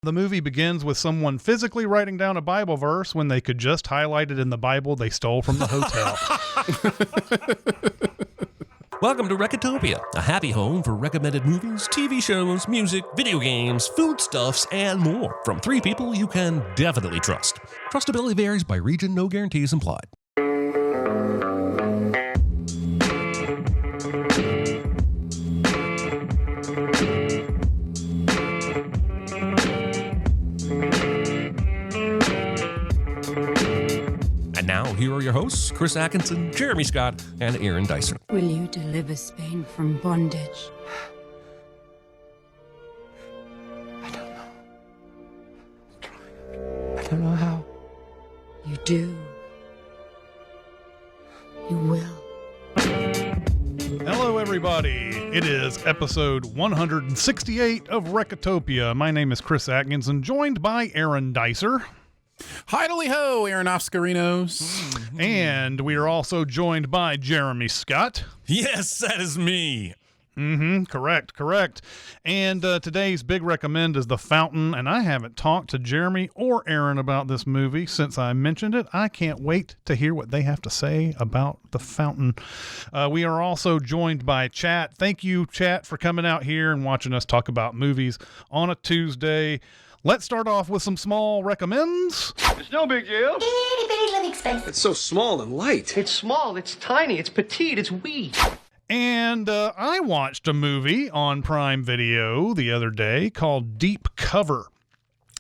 The movie begins with someone physically writing down a Bible verse when they could just highlight it in the Bible they stole from the hotel. Welcome to Recotopia, a happy home for recommended movies, TV shows, music, video games, foodstuffs, and more from three people you can definitely trust. Trustability varies by region, no guarantees implied. And now, here are your hosts, Chris Atkinson, Jeremy Scott, and Aaron Dicer. Will you deliver Spain from bondage? I don't know. I'm trying. I don't know how. You do. You will. Hello, everybody. It is episode 168 of Recotopia. My name is Chris Atkinson, joined by Aaron Dicer. Hi-do-ly-ho, Aaron Oscarinos. And we are also joined by Jeremy Scott. Yes, that is me. Correct. And today's big recommend is The Fountain, and I haven't talked to Jeremy or Aaron about this movie since I mentioned it. I can't wait to hear what they have to say about The Fountain. We are also joined by Chat. Thank you, Chat, for coming out here and watching us talk about movies on a Tuesday. Let's start off with some small recommends. It's no big deal. Itty bitty living space. It's so small and light. It's small, it's tiny, it's petite, it's wee. And I watched a movie on Prime Video the other day called Deep Cover.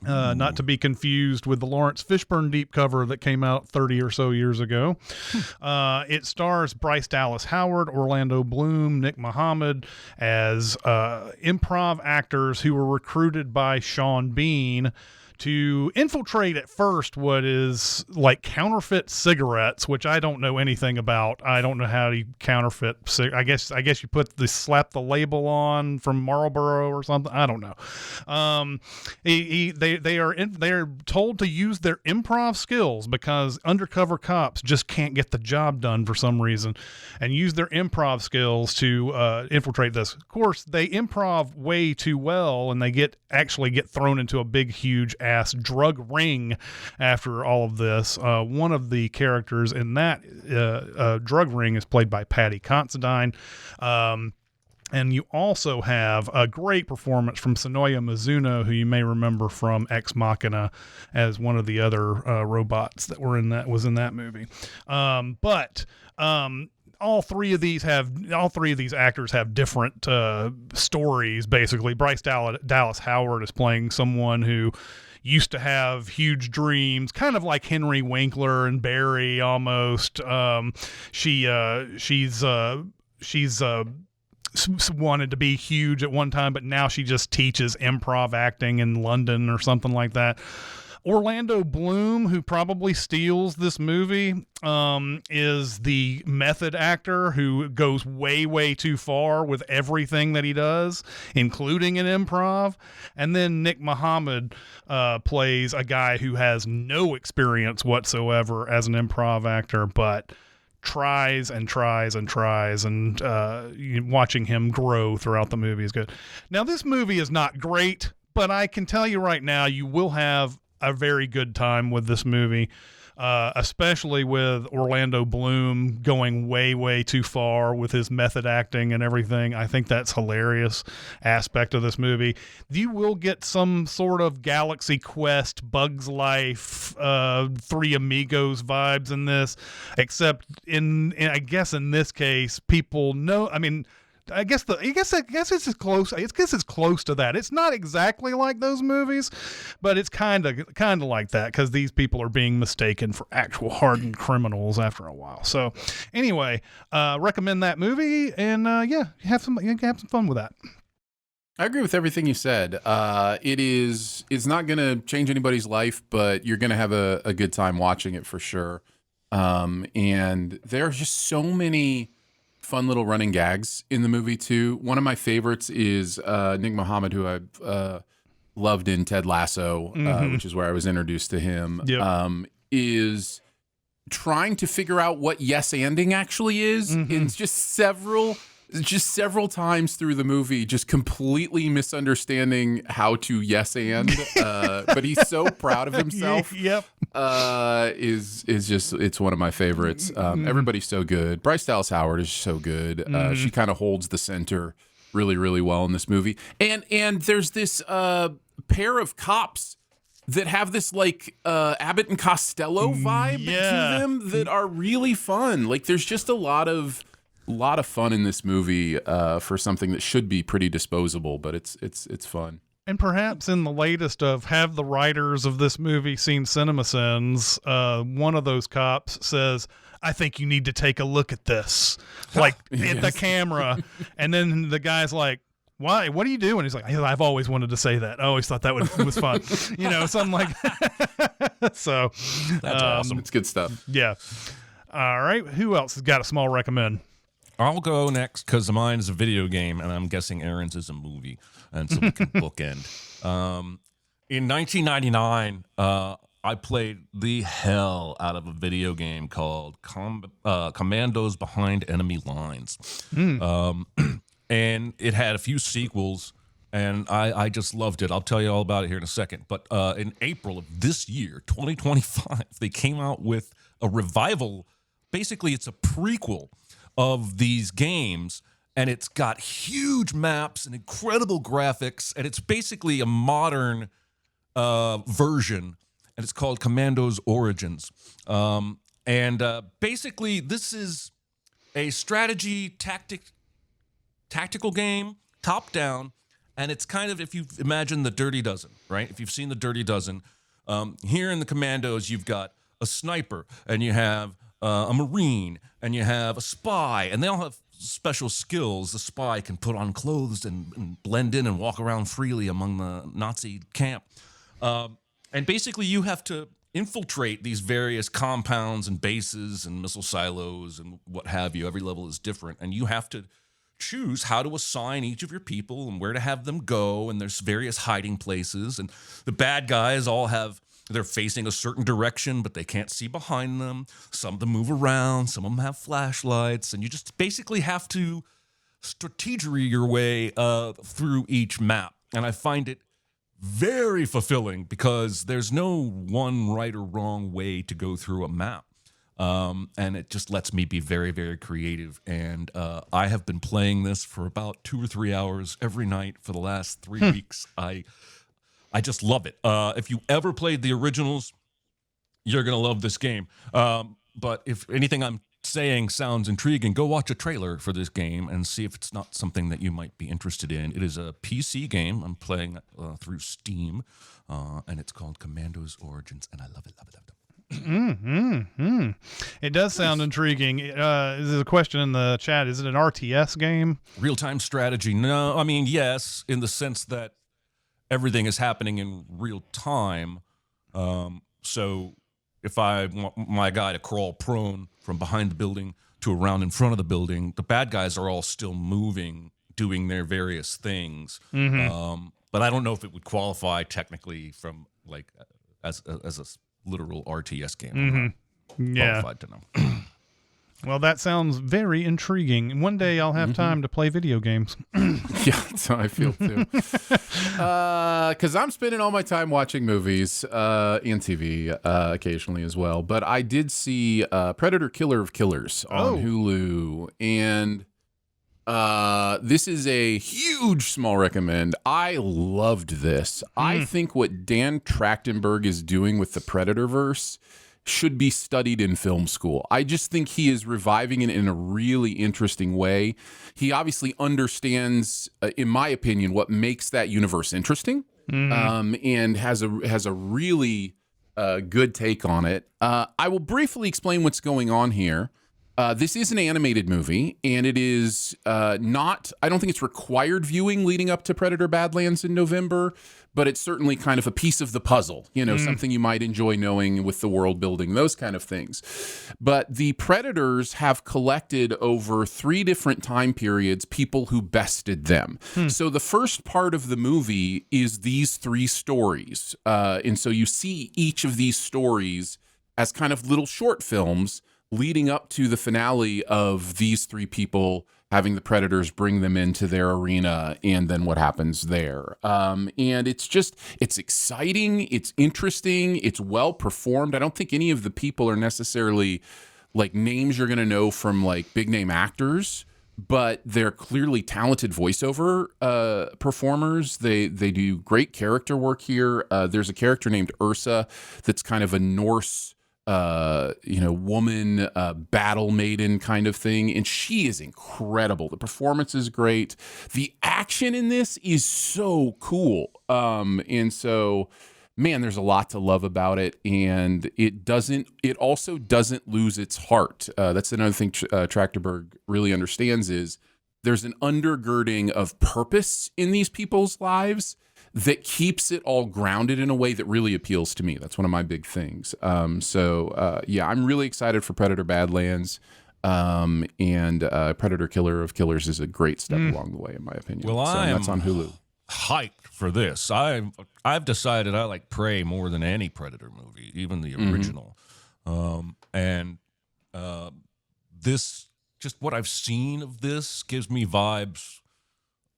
Not to be confused with the Lawrence Fishburne Deep Cover that came out 30 or so years ago. It stars Bryce Dallas Howard, Orlando Bloom, Nick Mohammed as improv actors who were recruited by Sean Bean to infiltrate at first what is like counterfeit cigarettes, which I don't know anything about. I don't know how to counterfeit. I guess you slap the label on from Marlboro or something. I don't know. They are told to use their improv skills because undercover cops just can't get the job done for some reason, and use their improv skills to infiltrate this. Of course, they improv way too well, and they actually get thrown into a big, huge ass drug ring after all of this. One of the characters in that drug ring is played by Patty Considine. And you also have a great performance from Sonoya Mizuno, who you may remember from Ex Machina as one of the other robots that was in that movie. All three of these actors have different stories. Basically, Bryce Dallas Howard is playing someone who used to have huge dreams, kind of like Henry Winkler and Barry almost. She's wanted to be huge at one time, but now she just teaches improv acting in London or something like that. Orlando Bloom, who probably steals this movie, is the method actor who goes way, way too far with everything that he does, including an improv. And then Nick Mohammed plays a guy who has no experience whatsoever as an improv actor, but tries, and watching him grow throughout the movie is good. Now, this movie is not great, but I can tell you right now, you will have a very good time with this movie, especially with Orlando Bloom going way, way too far with his method acting and everything. I think that's hilarious aspect of this movie. You will get some sort of Galaxy Quest, Bugs Life, Three Amigos vibes in this, except I guess in this case, people know, I guess it's as close. I guess it's close to that. It's not exactly like those movies, but it's kind of like that because these people are being mistaken for actual hardened criminals after a while. So, anyway, recommend that movie, and have some fun with that. I agree with everything you said. It's not going to change anybody's life, but you're going to have a good time watching it for sure. And there are just so many fun little running gags in the movie too. One of my favorites is Nick Mohammed, who I've loved in Ted Lasso, which is where I was introduced to him. Yep. Is trying to figure out what yes-anding actually is in just several just several times through the movie, just completely misunderstanding how to yes and, but he's so proud of himself. Yep. Is just, it's one of my favorites. Everybody's so good. Bryce Dallas Howard is so good. She kind of holds the center really, really well in this movie. And there's this pair of cops that have this like Abbott and Costello vibe to them that are really fun. Like there's just a lot of fun in this movie for something that should be pretty disposable, but it's fun. And perhaps in the latest of have the writers of this movie seen Cinemasins, one of those cops says, I think you need to take a look at this, like at the camera. And then the guy's like, why? What are you doing? He's like, I've always wanted to say that. I always thought that was fun. Something like that. So That's awesome. It's good stuff. Yeah. All right. Who else has got a small recommend? I'll go next because mine is a video game, and I'm guessing Aaron's is a movie, and so we can bookend. In 1999, I played the hell out of a video game called Commandos Behind Enemy Lines. And it had a few sequels, and I just loved it. I'll tell you all about it here in a second. But in April of this year, 2025, they came out with a revival. Basically, it's a prequel of these games, and it's got huge maps and incredible graphics, and it's basically a modern version, and it's called Commandos Origins. Basically, this is a strategy tactical game, top down, and it's kind of, if you imagine the Dirty Dozen, right? If you've seen the Dirty Dozen, here in the Commandos, you've got a sniper, and you have a Marine, and you have a spy, and they all have special skills. The spy can put on clothes and blend in and walk around freely among the Nazi camp. And basically, you have to infiltrate these various compounds and bases and missile silos and what have you. Every level is different, and you have to choose how to assign each of your people and where to have them go, and there's various hiding places, and the bad guys all have, they're facing a certain direction, but they can't see behind them. Some of them move around, some of them have flashlights, and you just basically have to strategery your way through each map. And I find it very fulfilling because there's no one right or wrong way to go through a map. And it just lets me be very, very creative. And I have been playing this for about 2 or 3 hours every night for the last 3 weeks. I just love it. If you ever played the originals, you're going to love this game. But if anything I'm saying sounds intriguing, go watch a trailer for this game and see if it's not something that you might be interested in. It is a PC game. I'm playing it through Steam, and it's called Commandos Origins, and I love it, love it, love it. It does sound intriguing. There's a question in the chat. Is it an RTS game? Real-time strategy. No, I mean, yes, in the sense that everything is happening in real time. So if I want my guy to crawl prone from behind the building to around in front of the building, the bad guys are all still moving, doing their various things. But I don't know if it would qualify technically from like as a literal RTS game. I'm not qualified to know. Well, that sounds very intriguing. One day I'll have time to play video games. Yeah, that's how I feel too. Because I'm spending all my time watching movies and TV occasionally as well. But I did see Predator Killer of Killers on Hulu. And this is a huge small recommend. I loved this. I think what Dan Trachtenberg is doing with the Predatorverse should be studied in film school. I just think he is reviving it in a really interesting way. He obviously understands, in my opinion, what makes that universe interesting, and has a really good take on it. I will briefly explain what's going on here. This is an animated movie, and it is not, I don't think it's required viewing leading up to Predator Badlands in November, but it's certainly kind of a piece of the puzzle, something you might enjoy knowing with the world building, those kind of things. But the Predators have collected over 3 different time periods people who bested them. So the first part of the movie is these 3 stories. And so you see each of these stories as kind of little short films leading up to the finale of these 3 people having the Predators bring them into their arena, and then what happens there. And it's exciting, it's interesting, it's well performed. I don't think any of the people are necessarily like names you're going to know from like big name actors, but they're clearly talented voiceover performers. They do great character work here. There's a character named Ursa that's kind of a Norse woman, battle maiden kind of thing. And she is incredible. The performance is great. The action in this is so cool. And so, man, there's a lot to love about it. And it also doesn't lose its heart. That's another thing Trachtenberg really understands is there's an undergirding of purpose in these people's lives that keeps it all grounded in a way that really appeals to me. That's one of my big things. I'm really excited for Predator Badlands. And Predator Killer of Killers is a great step along the way, in my opinion. Well, that's on Hulu. Hyped for this. I've decided I like Prey more than any Predator movie, even the original. This, just what I've seen of this, gives me vibes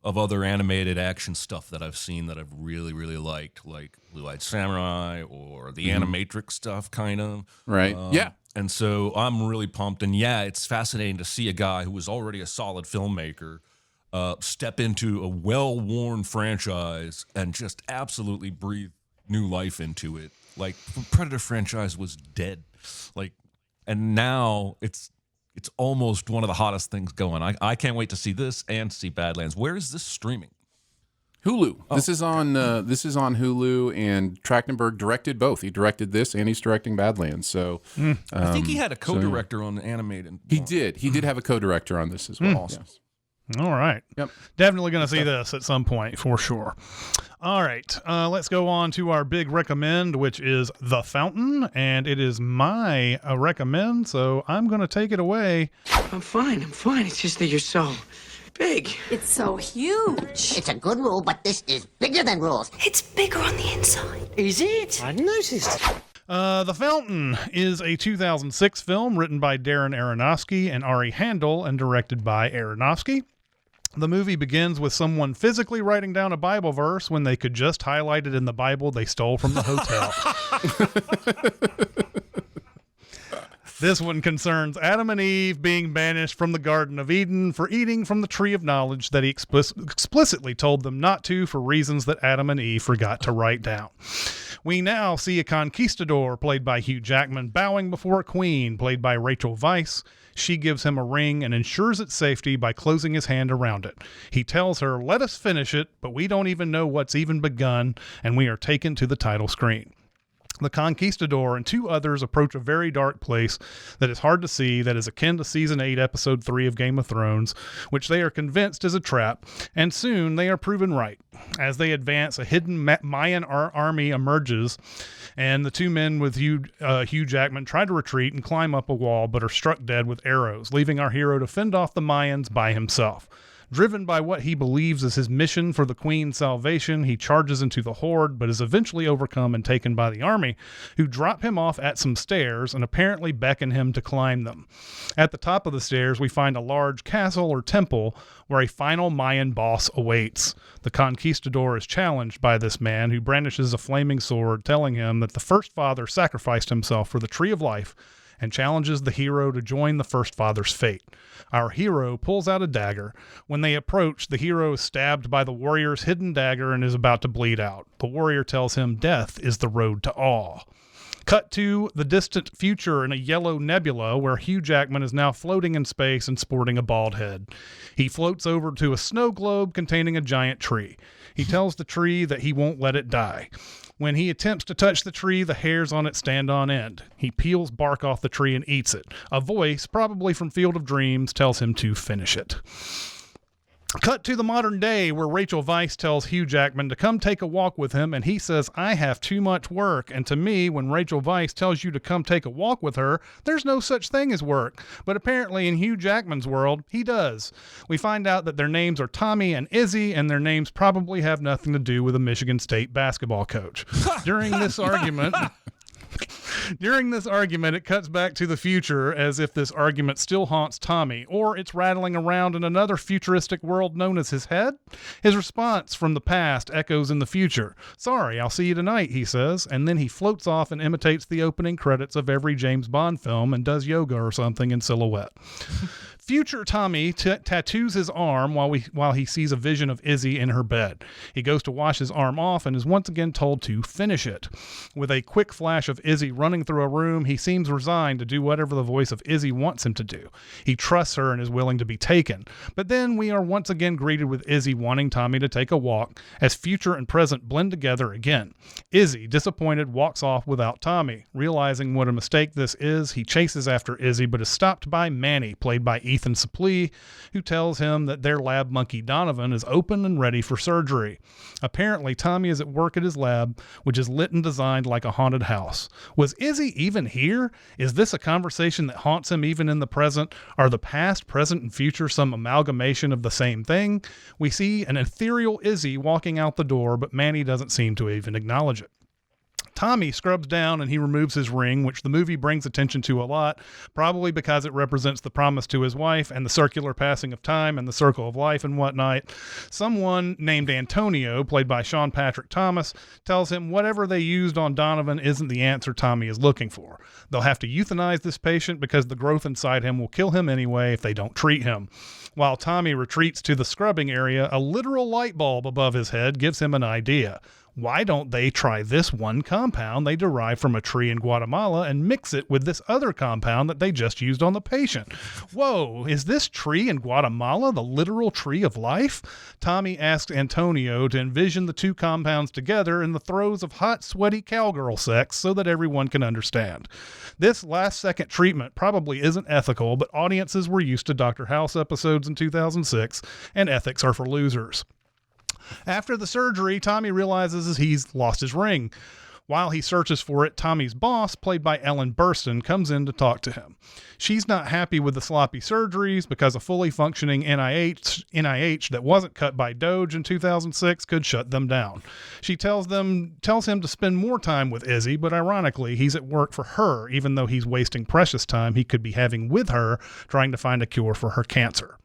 of other animated action stuff that I've seen that I've really, really liked, like Blue-Eyed Samurai or the Animatrix stuff, kind of. Right. Yeah. And so I'm really pumped. And yeah, it's fascinating to see a guy who was already a solid filmmaker step into a well-worn franchise and just absolutely breathe new life into it. Like, the Predator franchise was dead. Like, and now it's almost one of the hottest things going. I can't wait to see this and see Badlands. Where is this streaming? Hulu. Oh. This is on Hulu, and Trachtenberg directed both. He directed this, and he's directing Badlands. So I think he had a co-director on the animated. He did. He did have a co-director on this as well. Also. Yes. All right. Yep. Definitely going to see this at some point for sure. All right. Let's go on to our big recommend, which is The Fountain. And it is my recommend. So I'm going to take it away. I'm fine. It's just that you're so big. It's so huge. It's a good rule, but this is bigger than rules. It's bigger on the inside. Is it? I noticed. The Fountain is a 2006 film written by Darren Aronofsky and Ari Handel and directed by Aronofsky. The movie begins with someone physically writing down a Bible verse when they could just highlight it in the Bible they stole from the hotel. This one concerns Adam and Eve being banished from the Garden of Eden for eating from the tree of knowledge that he explicitly told them not to for reasons that Adam and Eve forgot to write down. We now see a conquistador played by Hugh Jackman bowing before a queen played by Rachel Weisz. She gives him a ring and ensures its safety by closing his hand around it. He tells her, "Let us finish it," but we don't even know what's even begun, and we are taken to the title screen. The conquistador and two others approach a very dark place that is hard to see, that is akin to Season 8, Episode 3 of Game of Thrones, which they are convinced is a trap, and soon they are proven right. As they advance, a hidden Mayan army emerges, and the two men with Hugh Jackman try to retreat and climb up a wall, but are struck dead with arrows, leaving our hero to fend off the Mayans by himself. Driven by what he believes is his mission for the Queen's salvation, he charges into the horde, but is eventually overcome and taken by the army, who drop him off at some stairs and apparently beckon him to climb them. At the top of the stairs, we find a large castle or temple where a final Mayan boss awaits. The conquistador is challenged by this man, who brandishes a flaming sword, telling him that the first father sacrificed himself for the tree of life, and challenges the hero to join the first father's fate. Our hero pulls out a dagger. When they approach, the hero is stabbed by the warrior's hidden dagger and is about to bleed out. The warrior tells him death is the road to awe. Cut to the distant future in a yellow nebula where Hugh Jackman is now floating in space and sporting a bald head. He floats over to a snow globe containing a giant tree. He tells the tree that he won't let it die. When he attempts to touch the tree, the hairs on it stand on end. He peels bark off the tree and eats it. A voice, probably from Field of Dreams, tells him to finish it. Cut to the modern day where Rachel Weisz tells Hugh Jackman to come take a walk with him, and he says, "I have too much work." And to me, when Rachel Weisz tells you to come take a walk with her, there's no such thing as work. But apparently in Hugh Jackman's world, he does. We find out that their names are Tommy and Izzy, and their names probably have nothing to do with a Michigan State basketball coach. During this argument... During this argument, it cuts back to the future as if this argument still haunts Tommy, or it's rattling around in another futuristic world known as his head. His response from the past echoes in the future. Sorry, I'll see you tonight, he says, and then he floats off and imitates the opening credits of every James Bond film and does yoga or something in silhouette. Future Tommy tattoos his arm while he sees a vision of Izzy in her bed. He goes to wash his arm off and is once again told to finish it. With a quick flash of Izzy running through a room, he seems resigned to do whatever the voice of Izzy wants him to do. He trusts her and is willing to be taken. But then we are once again greeted with Izzy wanting Tommy to take a walk as future and present blend together again. Izzy, disappointed, walks off without Tommy. Realizing what a mistake this is, he chases after Izzy but is stopped by Manny, played by Ethan Suplee, who tells him that their lab monkey Donovan is open and ready for surgery. Apparently, Tommy is at work at his lab, which is lit and designed like a haunted house. Was Izzy even here? Is this a conversation that haunts him even in the present? Are the past, present, and future some amalgamation of the same thing? We see an ethereal Izzy walking out the door, but Manny doesn't seem to even acknowledge it. Tommy scrubs down and he removes his ring, which the movie brings attention to a lot, probably because it represents the promise to his wife and the circular passing of time and the circle of life and whatnot. Someone named Antonio, played by Sean Patrick Thomas, tells him whatever they used on Donovan isn't the answer Tommy is looking for. They'll have to euthanize this patient because the growth inside him will kill him anyway if they don't treat him. While Tommy retreats to the scrubbing area, a literal light bulb above his head gives him an idea. Why don't they try this one compound they derived from a tree in Guatemala and mix it with this other compound that they just used on the patient? Whoa, is this tree in Guatemala the literal tree of life? Tommy asks Antonio to envision the two compounds together in the throes of hot, sweaty cowgirl sex so that everyone can understand. This last-second treatment probably isn't ethical, but audiences were used to Dr. House episodes in 2006, and ethics are for losers. After the surgery, Tommy realizes he's lost his ring. While he searches for it, Tommy's boss, played by Ellen Burstyn, comes in to talk to him. She's not happy with the sloppy surgeries because a fully functioning NIH that wasn't cut by Doge in 2006 could shut them down. She tells him to spend more time with Izzy, but ironically, he's at work for her, even though he's wasting precious time he could be having with her trying to find a cure for her cancer.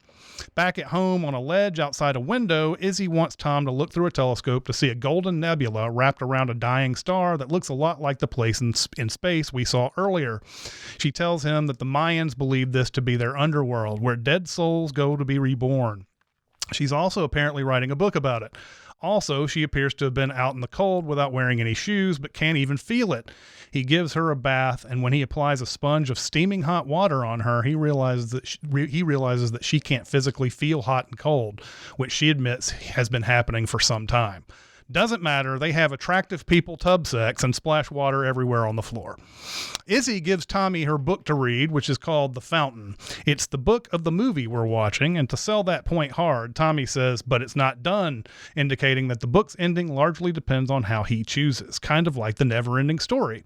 Back at home on a ledge outside a window, Izzy wants Tom to look through a telescope to see a golden nebula wrapped around a dying star that looks a lot like the place in space we saw earlier. She tells him that the Mayans believed this to be their underworld, where dead souls go to be reborn. She's also apparently writing a book about it. Also, she appears to have been out in the cold without wearing any shoes, but can't even feel it. He gives her a bath, and when he applies a sponge of steaming hot water on her, he realizes that she can't physically feel hot and cold, which she admits has been happening for some time. Doesn't matter, they have attractive people tub sex and splash water everywhere on the floor. Izzy gives Tommy her book to read, which is called The Fountain. It's the book of the movie we're watching, and to sell that point hard, Tommy says, but it's not done, indicating that the book's ending largely depends on how he chooses, kind of like the never-ending story.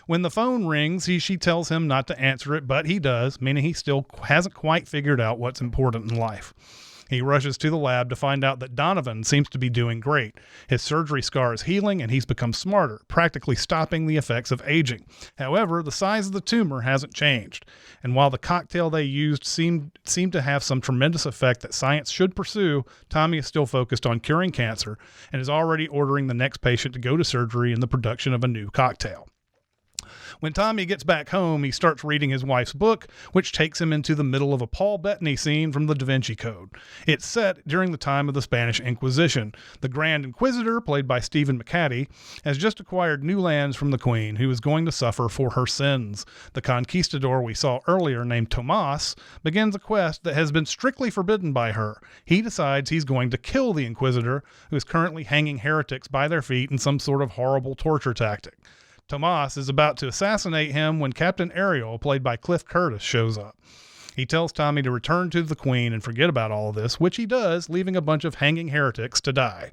When the phone rings, she tells him not to answer it, but he does, meaning he still hasn't quite figured out what's important in life. He rushes to the lab to find out that Donovan seems to be doing great. His surgery scar is healing and he's become smarter, practically stopping the effects of aging. However, the size of the tumor hasn't changed. And while the cocktail they used seemed to have some tremendous effect that science should pursue, Tommy is still focused on curing cancer and is already ordering the next patient to go to surgery in the production of a new cocktail. When Tommy gets back home, he starts reading his wife's book, which takes him into the middle of a Paul Bettany scene from the Da Vinci Code. It's set during the time of the Spanish Inquisition. The Grand Inquisitor, played by Stephen McHattie, has just acquired new lands from the Queen, who is going to suffer for her sins. The conquistador we saw earlier, named Tomas, begins a quest that has been strictly forbidden by her. He decides he's going to kill the Inquisitor, who is currently hanging heretics by their feet in some sort of horrible torture tactic. Tomas is about to assassinate him when Captain Ariel, played by Cliff Curtis, shows up. He tells Tommy to return to the Queen and forget about all of this, which he does, leaving a bunch of hanging heretics to die.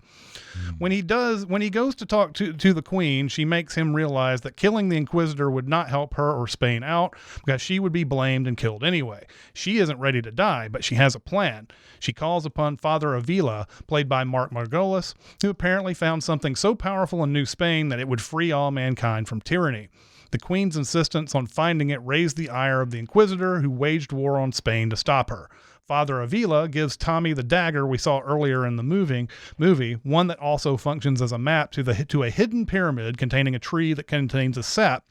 When he goes to talk to the Queen, she makes him realize that killing the Inquisitor would not help her or Spain out because she would be blamed and killed anyway. She isn't ready to die, but she has a plan. She calls upon Father Avila, played by Mark Margolis, who apparently found something so powerful in New Spain that it would free all mankind from tyranny. The Queen's insistence on finding it raised the ire of the Inquisitor, who waged war on Spain to stop her. Father Avila gives Tommy the dagger we saw earlier in the movie, one that also functions as a map to a hidden pyramid containing a tree that contains a sap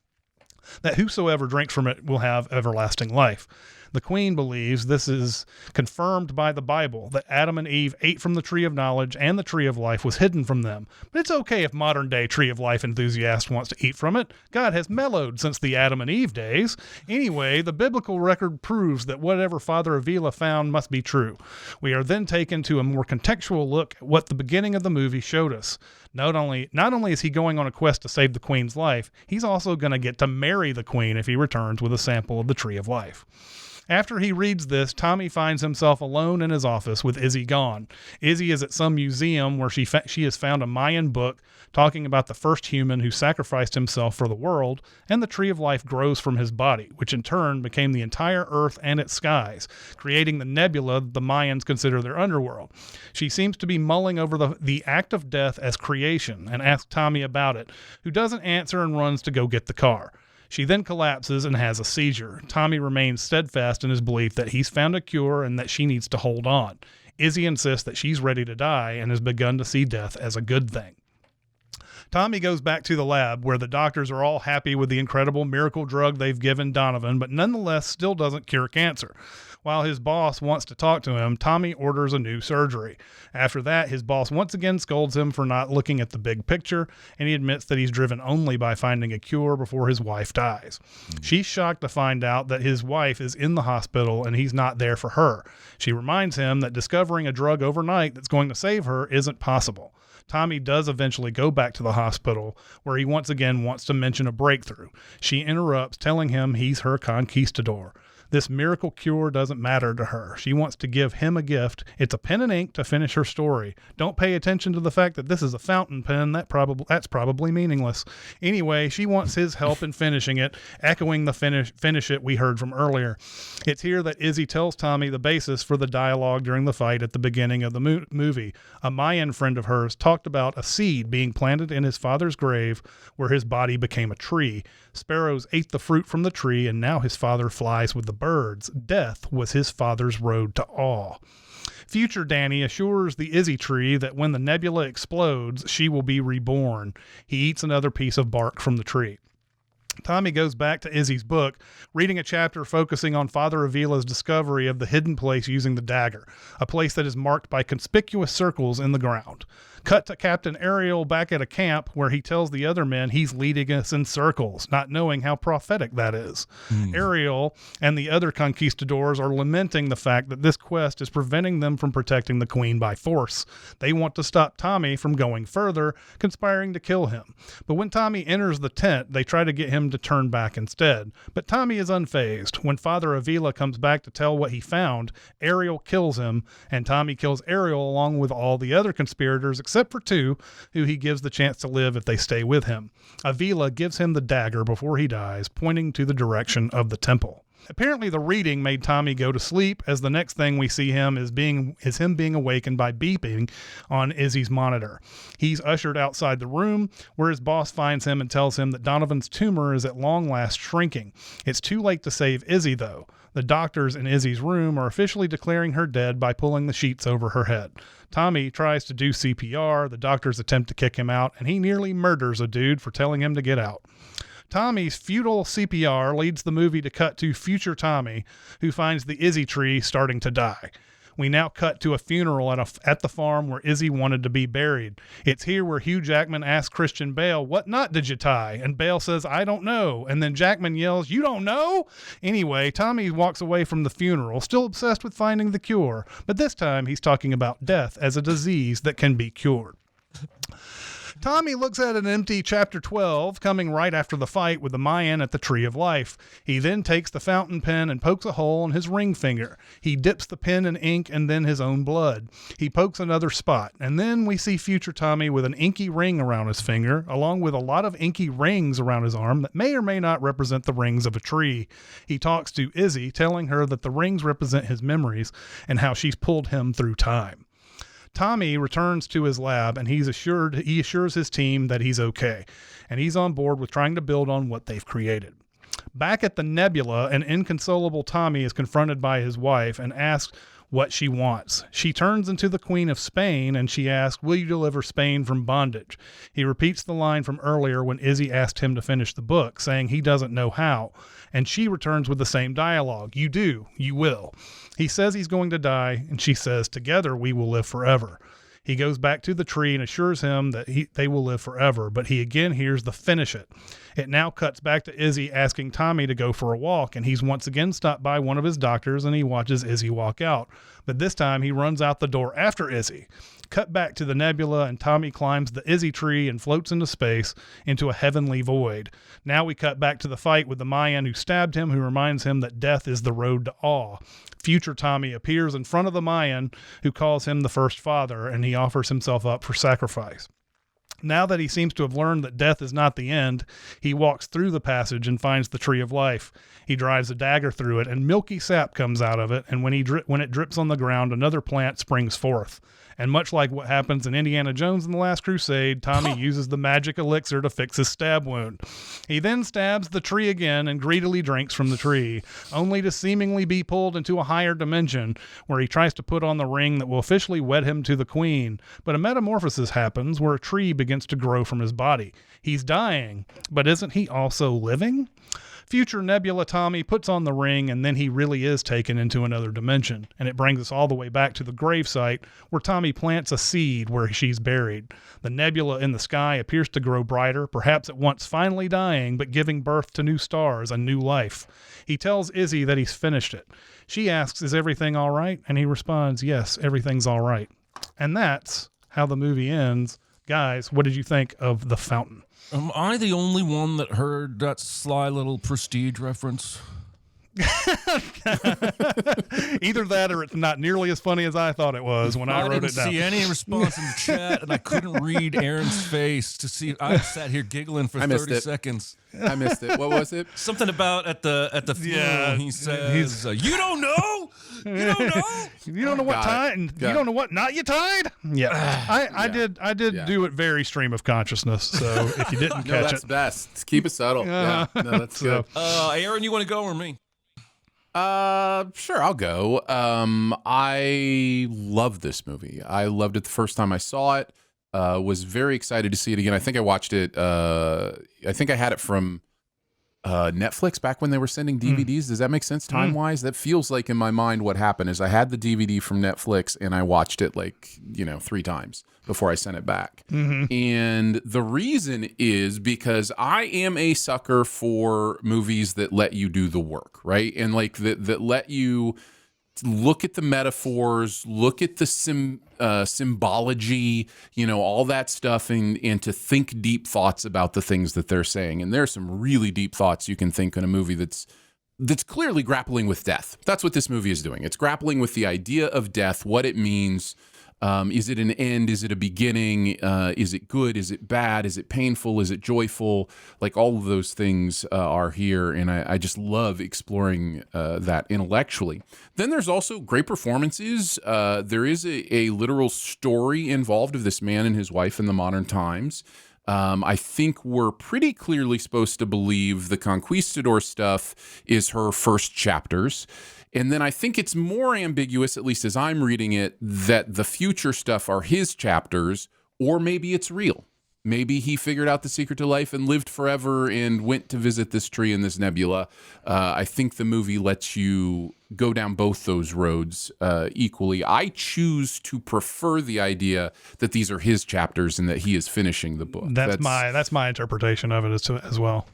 that whosoever drinks from it will have everlasting life. The Queen believes this is confirmed by the Bible, that Adam and Eve ate from the tree of knowledge and the tree of life was hidden from them. But it's okay if modern-day tree of life enthusiast wants to eat from it. God has mellowed since the Adam and Eve days. Anyway, the biblical record proves that whatever Father Avila found must be true. We are then taken to a more contextual look at what the beginning of the movie showed us. Not only is he going on a quest to save the Queen's life, he's also going to get to marry the Queen if he returns with a sample of the tree of life. After he reads this, Tommy finds himself alone in his office with Izzy gone. Izzy is at some museum where she has found a Mayan book talking about the first human who sacrificed himself for the world, and the tree of life grows from his body, which in turn became the entire earth and its skies, creating the nebula that the Mayans consider their underworld. She seems to be mulling over the act of death as creation and asks Tommy about it, who doesn't answer and runs to go get the car. She then collapses and has a seizure. Tommy remains steadfast in his belief that he's found a cure and that she needs to hold on. Izzy insists that she's ready to die and has begun to see death as a good thing. Tommy goes back to the lab where the doctors are all happy with the incredible miracle drug they've given Donovan, but nonetheless still doesn't cure cancer. While his boss wants to talk to him, Tommy orders a new surgery. After that, his boss once again scolds him for not looking at the big picture, and he admits that he's driven only by finding a cure before his wife dies. She's shocked to find out that his wife is in the hospital and he's not there for her. She reminds him that discovering a drug overnight that's going to save her isn't possible. Tommy does eventually go back to the hospital, where he once again wants to mention a breakthrough. She interrupts, telling him he's her conquistador. This miracle cure doesn't matter to her. She wants to give him a gift. It's a pen and ink to finish her story. Don't pay attention to the fact that this is a fountain pen. That's probably meaningless. Anyway, she wants his help in finishing it, echoing the finish it we heard from earlier. It's here that Izzy tells Tommy the basis for the dialogue during the fight at the beginning of the movie. A Mayan friend of hers talked about a seed being planted in his father's grave where his body became a tree. Sparrows ate the fruit from the tree, and now his father flies with the birds. Death was his father's road to awe. Future Danny assures the Izzy tree that when the nebula explodes, she will be reborn. He eats another piece of bark from the tree. Tommy goes back to Izzy's book, reading a chapter focusing on Father Avila's discovery of the hidden place using the dagger, a place that is marked by conspicuous circles in the ground. Cut to Captain Ariel back at a camp where he tells the other men he's leading us in circles, not knowing how prophetic that is. Ariel and the other conquistadors are lamenting the fact that this quest is preventing them from protecting the Queen by force. They want to stop Tommy from going further, conspiring to kill him. But when Tommy enters the tent, they try to get him to turn back instead. But Tommy is unfazed. When Father Avila comes back to tell what he found, Ariel kills him, and Tommy kills Ariel along with all the other conspirators except for two, who he gives the chance to live if they stay with him. Avila gives him the dagger before he dies, pointing to the direction of the temple. Apparently the reading made Tommy go to sleep, as the next thing we see him is him being awakened by beeping on Izzy's monitor. He's ushered outside the room, where his boss finds him and tells him that Donovan's tumor is at long last shrinking. It's too late to save Izzy, though. The doctors in Izzy's room are officially declaring her dead by pulling the sheets over her head. Tommy tries to do CPR, the doctors attempt to kick him out, and he nearly murders a dude for telling him to get out. Tommy's futile CPR leads the movie to cut to future Tommy, who finds the Izzy tree starting to die. We now cut to a funeral at the farm where Izzy wanted to be buried. It's here where Hugh Jackman asks Christian Bale, "What knot did you tie?" And Bale says, "I don't know." And then Jackman yells, "You don't know?" Anyway, Tommy walks away from the funeral, still obsessed with finding the cure. But this time he's talking about death as a disease that can be cured. Tommy looks at an empty chapter 12 coming right after the fight with the Mayan at the Tree of Life. He then takes the fountain pen and pokes a hole in his ring finger. He dips the pen in ink and then his own blood. He pokes another spot, and then we see future Tommy with an inky ring around his finger, along with a lot of inky rings around his arm that may or may not represent the rings of a tree. He talks to Izzy, telling her that the rings represent his memories and how she's pulled him through time. Tommy returns to his lab, and he assures his team that he's okay, and he's on board with trying to build on what they've created. Back at the Nebula, an inconsolable Tommy is confronted by his wife and asks what she wants. She turns into the Queen of Spain, and she asks, "Will you deliver Spain from bondage?" He repeats the line from earlier when Izzy asked him to finish the book, saying he doesn't know how, and she returns with the same dialogue. "You do, you will." He says he's going to die, and she says, "Together we will live forever." He goes back to the tree and assures him that they will live forever, but he again hears the "finish it." It now cuts back to Izzy asking Tommy to go for a walk, and he's once again stopped by one of his doctors, and he watches Izzy walk out. But this time he runs out the door after Izzy. Cut back to the Nebula, and Tommy climbs the Izzy tree and floats into space into a heavenly void. Now we cut back to the fight with the Mayan who stabbed him, who reminds him that death is the road to awe. Future Tommy appears in front of the Mayan, who calls him the first father, and he offers himself up for sacrifice. Now that he seems to have learned that death is not the end, he walks through the passage and finds the Tree of Life. He drives a dagger through it, and milky sap comes out of it, and when it drips on the ground, another plant springs forth. And much like what happens in Indiana Jones and the Last Crusade, Tommy uses the magic elixir to fix his stab wound. He then stabs the tree again and greedily drinks from the tree, only to seemingly be pulled into a higher dimension, where he tries to put on the ring that will officially wed him to the queen. But a metamorphosis happens where a tree begins to grow from his body. He's dying, but isn't he also living? Future Nebula Tommy puts on the ring, and then he really is taken into another dimension. And it brings us all the way back to the gravesite where Tommy plants a seed where she's buried. The nebula in the sky appears to grow brighter, perhaps at once finally dying, but giving birth to new stars and new life. He tells Izzy that he's finished it. She asks, "Is everything all right?" And he responds, "Yes, everything's all right." And that's how the movie ends. Guys, what did you think of The Fountain? Am I the only one that heard that sly little Prestige reference? Either that or it's not nearly as funny as I thought it was when I wrote it down. I didn't see any response in the chat, and I couldn't read Aaron's face to see. I sat here giggling for 30 seconds. I missed it. What was it? Something about at the funeral. He says, "You don't know? You don't know? You don't know what time? You don't know what knot you tied?" Yeah, I did do it very stream of consciousness. So if you didn't catch that's best. Keep it subtle. Yeah, no, that's good. Aaron, you want to go or me? Sure, I'll go. I love this movie. I loved it the first time I saw it. Was very excited to see it again. I think I watched it. I think I had it from Netflix back when they were sending DVDs. Does that make sense time-wise? That feels like in my mind what happened is I had the DVD from Netflix and I watched it 3 times before I sent it back. And the reason is because I am a sucker for movies that let you do the work, right? And that let you look at the metaphors, look at the symbology, all that stuff, and to think deep thoughts about the things that they're saying. And there's some really deep thoughts you can think in a movie that's clearly grappling with death. That's what this movie is doing. It's grappling with the idea of death, what it means. Is it an end? Is it a beginning? Is it good? Is it bad? Is it painful? Is it joyful? All of those things are here, and I just love exploring that intellectually. Then there's also great performances. There is a literal story involved of this man and his wife in the modern times. I think we're pretty clearly supposed to believe the conquistador stuff is her first chapters. And then I think it's more ambiguous, at least as I'm reading it, that the future stuff are his chapters, or maybe it's real. Maybe he figured out the secret to life and lived forever and went to visit this tree in this nebula. I think the movie lets you go down both those roads equally. I choose to prefer the idea that these are his chapters and that he is finishing the book. That's my interpretation of it as well.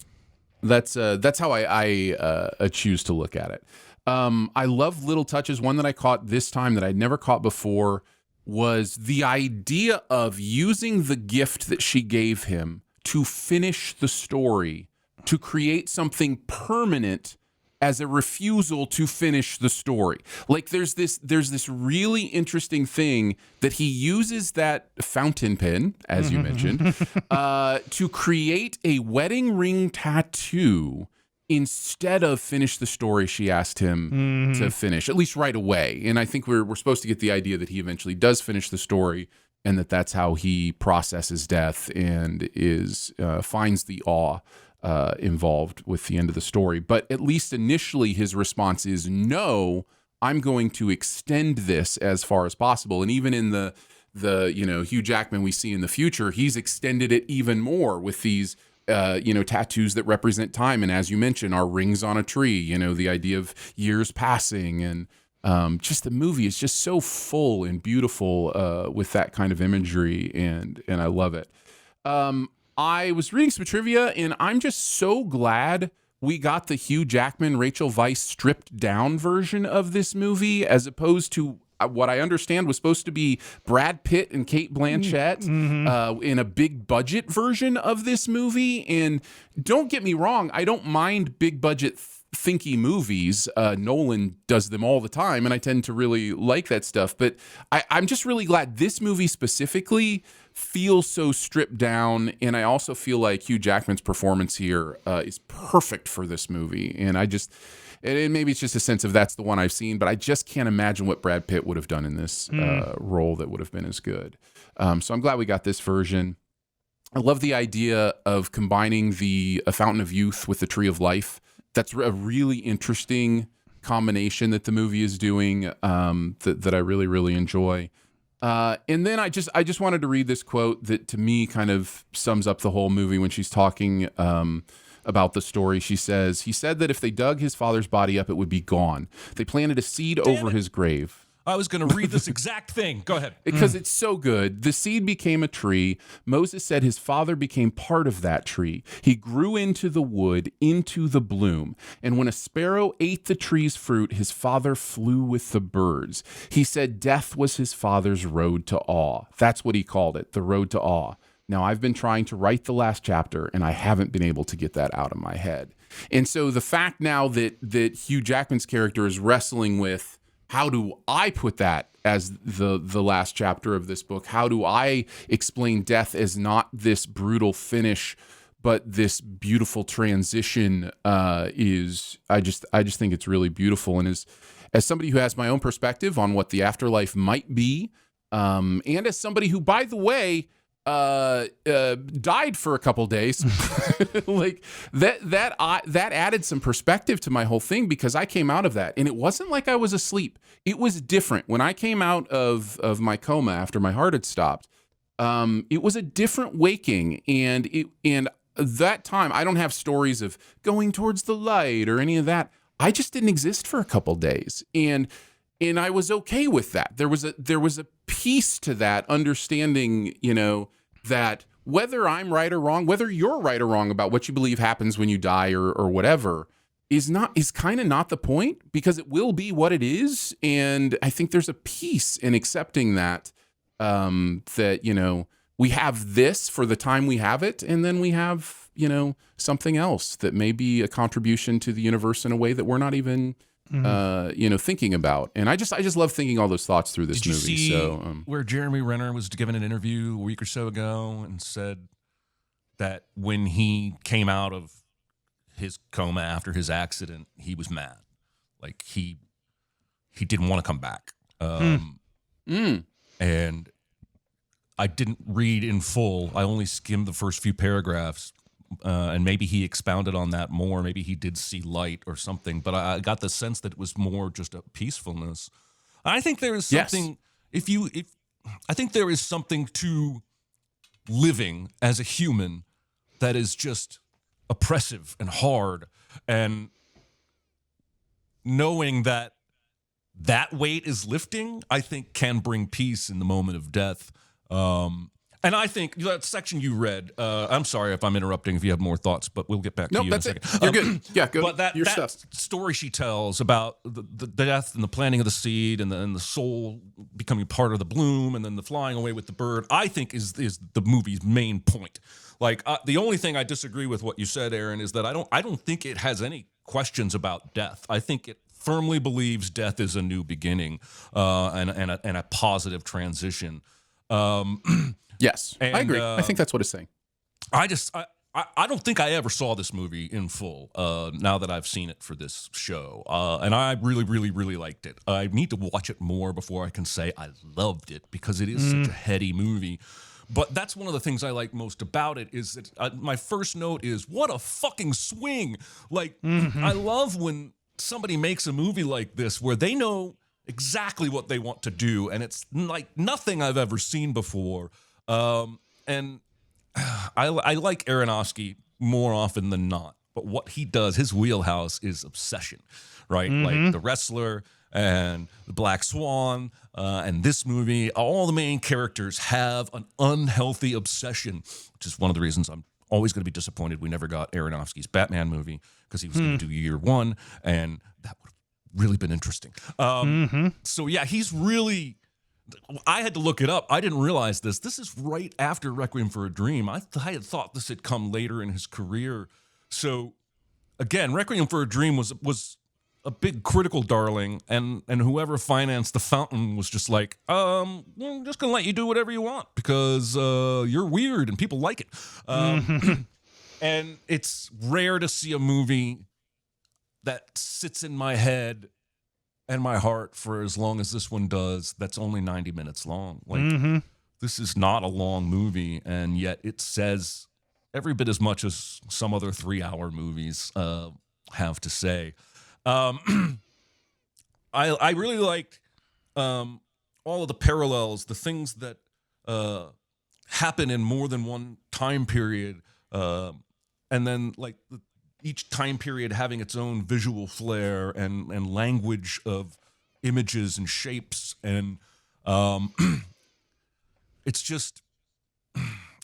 That's how I choose to look at it. I love little touches. One that I caught this time that I'd never caught before was the idea of using the gift that she gave him to finish the story, to create something permanent as a refusal to finish the story. There's this really interesting thing that he uses that fountain pen, as you mentioned, to create a wedding ring tattoo instead of finish the story she asked him to finish, at least right away. And I think we're supposed to get the idea that he eventually does finish the story, and that's how he processes death and finds the awe involved with the end of the story. But at least initially his response is, no, I'm going to extend this as far as possible. And even in the Hugh Jackman we see in the future, he's extended it even more with these tattoos that represent time. And as you mentioned, our rings on a tree, the idea of years passing, and just the movie is just so full and beautiful with that kind of imagery. And I love it. I was reading some trivia, and I'm just so glad we got the Hugh Jackman, Rachel Weisz stripped down version of this movie, as opposed to what I understand was supposed to be Brad Pitt and Kate Blanchett in a big budget version of this movie. And don't get me wrong, I don't mind big budget thinky movies. Nolan does them all the time, and I tend to really like that stuff. But I'm just really glad this movie specifically feels so stripped down, and I also feel like Hugh Jackman's performance here is perfect for this movie. And and maybe it's just a sense of that's the one I've seen, but I just can't imagine what Brad Pitt would have done in this role that would have been as good. So I'm glad we got this version. I love the idea of combining a Fountain of Youth with the Tree of Life. That's a really interesting combination that the movie is doing that I really, really enjoy. And then I just wanted to read this quote that to me kind of sums up the whole movie when she's talking about the story. She says, he said that if they dug his father's body up, it would be gone. They planted a seed over his grave. I was going to read this exact thing. Go ahead. Because it's so good. The seed became a tree. Moses said his father became part of that tree. He grew into the wood, into the bloom. And when a sparrow ate the tree's fruit, his father flew with the birds. He said death was his father's road to awe. That's what he called it, the road to awe. Now, I've been trying to write the last chapter, and I haven't been able to get that out of my head. And so the fact now that Hugh Jackman's character is wrestling with, how do I put that as the last chapter of this book? How do I explain death as not this brutal finish, but this beautiful transition? I just think it's really beautiful. And as somebody who has my own perspective on what the afterlife might be, and as somebody who, by the way, died for a couple days, like that added some perspective to my whole thing, because I came out of that and it wasn't like I was asleep. It was different when I came out of my coma after my heart had stopped. It was a different waking, and that time I don't have stories of going towards the light or any of that. I just didn't exist for a couple days, and I was okay with that. There was a piece to that, understanding, that whether I'm right or wrong, whether you're right or wrong about what you believe happens when you die or whatever, is kind of not the point, because it will be what it is. And I think there's a piece in accepting that, we have this for the time we have it, and then we have, something else that may be a contribution to the universe in a way that we're not even thinking about. And I just love thinking all those thoughts through this movie. Did you see so where Jeremy Renner was given an interview a week or so ago and said that when he came out of his coma after his accident, he was mad, like he didn't want to come back. And I didn't read in full. I only skimmed the first few paragraphs. And maybe he expounded on that more. Maybe he did see light or something. But I got the sense that it was more just a peacefulness. I think there is something. Yes. I think there is something to living as a human that is just oppressive and hard, and knowing that weight is lifting, I think, can bring peace in the moment of death. And I think that section you read, I'm sorry if I'm interrupting if you have more thoughts, but we'll get back to you in a second. You're good. Yeah, go. But that stuff. Story she tells about the death and the planting of the seed and the soul becoming part of the bloom and then the flying away with the bird, I think is the movie's main point. Like, the only thing I disagree with what you said, Aaron, is that I don't think it has any questions about death. I think it firmly believes death is a new beginning and a positive transition. Yes, I agree. I think that's what it's saying. I I don't think I ever saw this movie in full. Now that I've seen it for this show, and I really, really, really liked it. I need to watch it more before I can say I loved it because it is such a heady movie. But that's one of the things I like most about it is that my first note is what a fucking swing. Like I love when somebody makes a movie like this where they know exactly what they want to do, and it's like nothing I've ever seen before. And I like Aronofsky more often than not, but what he does, his wheelhouse is obsession, right? Like The Wrestler and The Black Swan and this movie, all the main characters have an unhealthy obsession, which is one of the reasons I'm always going to be disappointed we never got Aronofsky's Batman movie because he was going to do Year One, and that would have really been interesting. So yeah, he's really... I had to look it up. I didn't realize this. This is right after Requiem for a Dream. I had thought this had come later in his career. So, again, Requiem for a Dream was a big critical darling, and whoever financed The Fountain was just like, I'm just going to let you do whatever you want because you're weird and people like it. And it's rare to see a movie that sits in my head and my heart for as long as this one does. That's only 90 minutes long. Like this is not a long movie, and yet it says every bit as much as some other 3-hour movies have to say. I really liked all of the parallels, the things that happen in more than one time period, and then like each time period having its own visual flair and language of images and shapes. And it's just,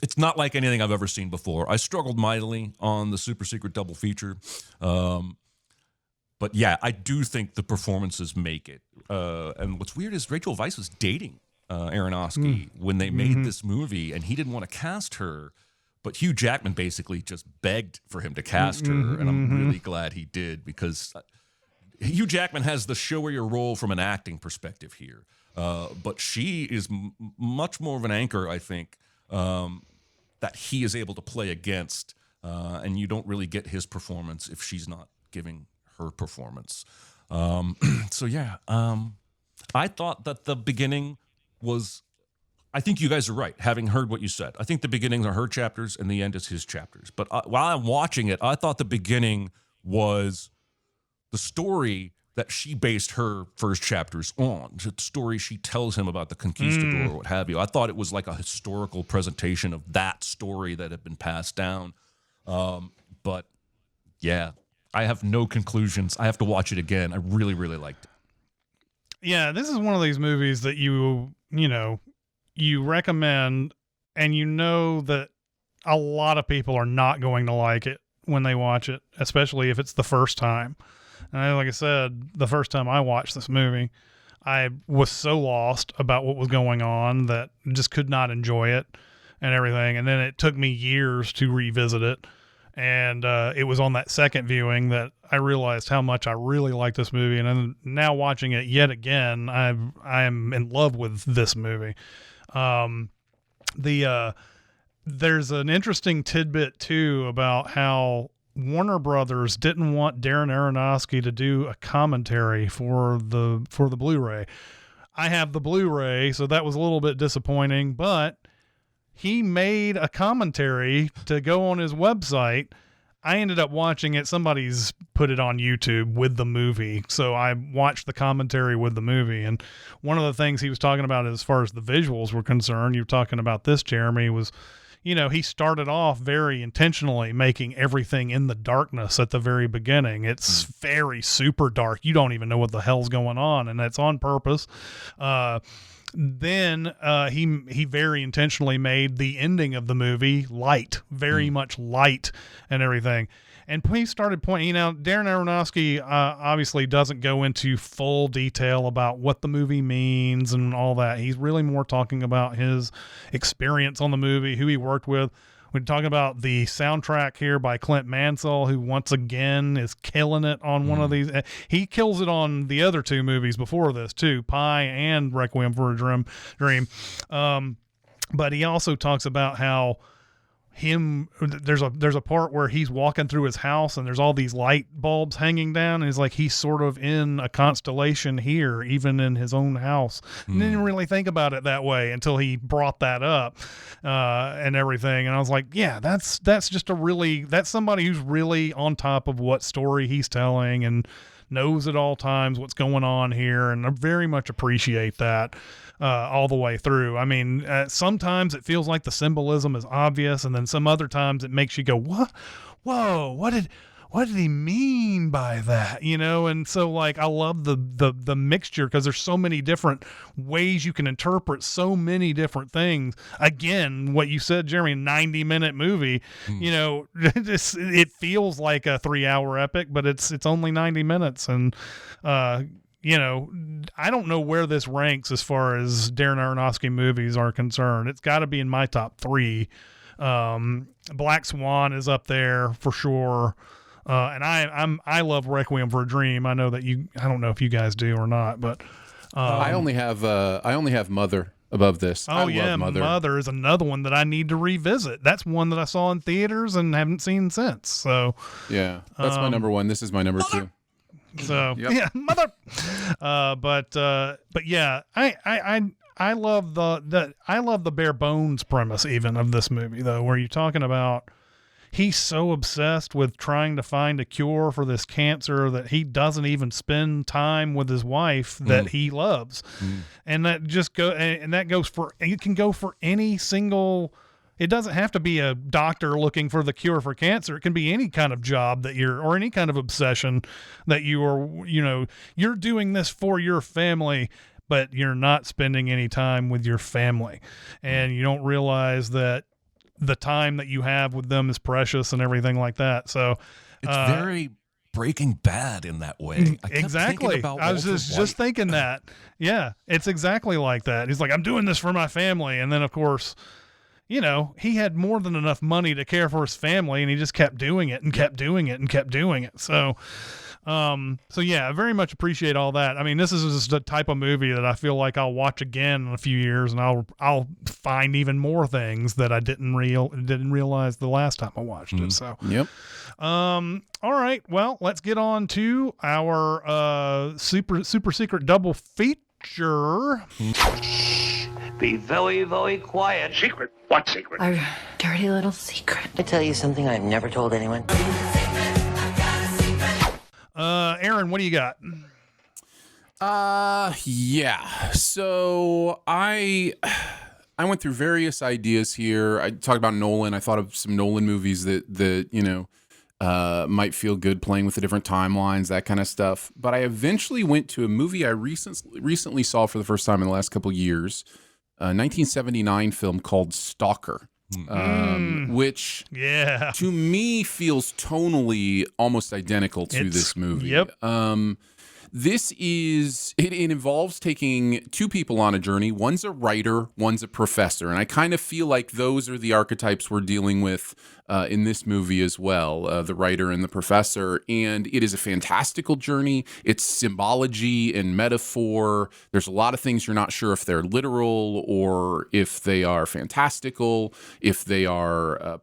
it's not like anything I've ever seen before. I struggled mightily on the super secret double feature. But yeah, I do think the performances make it. And what's weird is Rachel Weisz was dating Aronofsky when they made this movie, and he didn't want to cast her. But Hugh Jackman basically just begged for him to cast her, and I'm really glad he did because Hugh Jackman has the show your role from an acting perspective here. But she is much more of an anchor, I think, that he is able to play against, and you don't really get his performance if she's not giving her performance. So yeah, I thought that the beginning was... I think you guys are right, having heard what you said. I think the beginnings are her chapters and the end is his chapters. But while I'm watching it, I thought the beginning was the story that she based her first chapters on, the story she tells him about the conquistador or what have you. I thought it was like a historical presentation of that story that had been passed down. But yeah, I have no conclusions. I have to watch it again. I really, really liked it. Yeah, this is one of these movies that you recommend, and you know that a lot of people are not going to like it when they watch it, especially if it's the first time. And like I said, the first time I watched this movie, I was so lost about what was going on that I just could not enjoy it and everything. And then it took me years to revisit it. And it was on that second viewing that I realized how much I really like this movie. And then now watching it yet again, I am in love with this movie. There's an interesting tidbit too about how Warner Brothers didn't want Darren Aronofsky to do a commentary for the Blu-ray. I have the Blu-ray, so that was a little bit disappointing, but he made a commentary to go on his website. I ended up watching it. Somebody's put it on YouTube with the movie. So I watched the commentary with the movie. And one of the things he was talking about as far as the visuals were concerned, you were talking about this, Jeremy, was, he started off very intentionally making everything in the darkness at the very beginning. It's very super dark. You don't even know what the hell's going on. And that's on purpose. Then he very intentionally made the ending of the movie light, very much light and everything. And he started pointing, Darren Aronofsky obviously doesn't go into full detail about what the movie means and all that. He's really more talking about his experience on the movie, who he worked with. We're talking about the soundtrack here by Clint Mansell, who once again is killing it on one of these. He kills it on the other two movies before this too, Pi and Requiem for a Dream. But he also talks about how there's a part where he's walking through his house and there's all these light bulbs hanging down, and he's like, he's sort of in a constellation here, even in his own house. And didn't really think about it that way until he brought that up, and everything. And I was like, yeah, that's that's somebody who's really on top of what story he's telling and knows at all times what's going on here. And I very much appreciate that. All the way through. I mean, sometimes it feels like the symbolism is obvious, and then some other times it makes you go, "What? Whoa! What did he mean by that?" You know? And so, like, I love the mixture, because there's so many different ways you can interpret so many different things. Again, what you said, Jeremy, 90-minute movie. You know, it feels like a 3-hour epic, but it's only 90 minutes, and you know, I don't know where this ranks as far as Darren Aronofsky movies are concerned. It's got to be in my top 3. Black Swan is up there for sure. And I love Requiem for a Dream. I know that I don't know if you guys do or not, but I only have Mother above this. Oh, yeah, Mother is another one that I need to revisit. That's one that I saw in theaters and haven't seen since. So yeah, that's my number 1. This is my number 2. So yeah, Mother. But yeah, I love the bare bones premise even of this movie, though, where you're talking about he's so obsessed with trying to find a cure for this cancer that he doesn't even spend time with his wife that he loves. And that it can go for any single. It doesn't have to be a doctor looking for the cure for cancer. It can be any kind of job or any kind of obsession that you're doing this for your family, but you're not spending any time with your family. And you don't realize that the time that you have with them is precious and everything like that. So it's very Breaking Bad in that way. Exactly. I was just thinking that. Yeah, it's exactly like that. He's like, I'm doing this for my family. And then, of course, you know, he had more than enough money to care for his family, and he just kept doing it and kept doing it and kept doing it. So yeah, I very much appreciate all that. I mean, this is just a type of movie that I feel like I'll watch again in a few years, and I'll find even more things that I didn't realize the last time I watched it. So, yep. All right. Well, let's get on to our super secret double feature. Be very, very quiet. Secret? What secret? Our dirty little secret. I tell you something I've never told anyone. Aaron, what do you got? Yeah. So I went through various ideas here. I talked about Nolan. I thought of some Nolan movies that you know might feel good playing with the different timelines, that kind of stuff. But I eventually went to a movie I recently saw for the first time in the last couple of years. A 1979 film called Stalker, which to me feels tonally almost identical to this movie. Yep. It involves taking two people on a journey. One's a writer, one's a professor. And I kind of feel like those are the archetypes we're dealing with in this movie as well, the writer and the professor. And it is a fantastical journey. It's symbology and metaphor. There's a lot of things you're not sure if they're literal or if they are fantastical, if they are,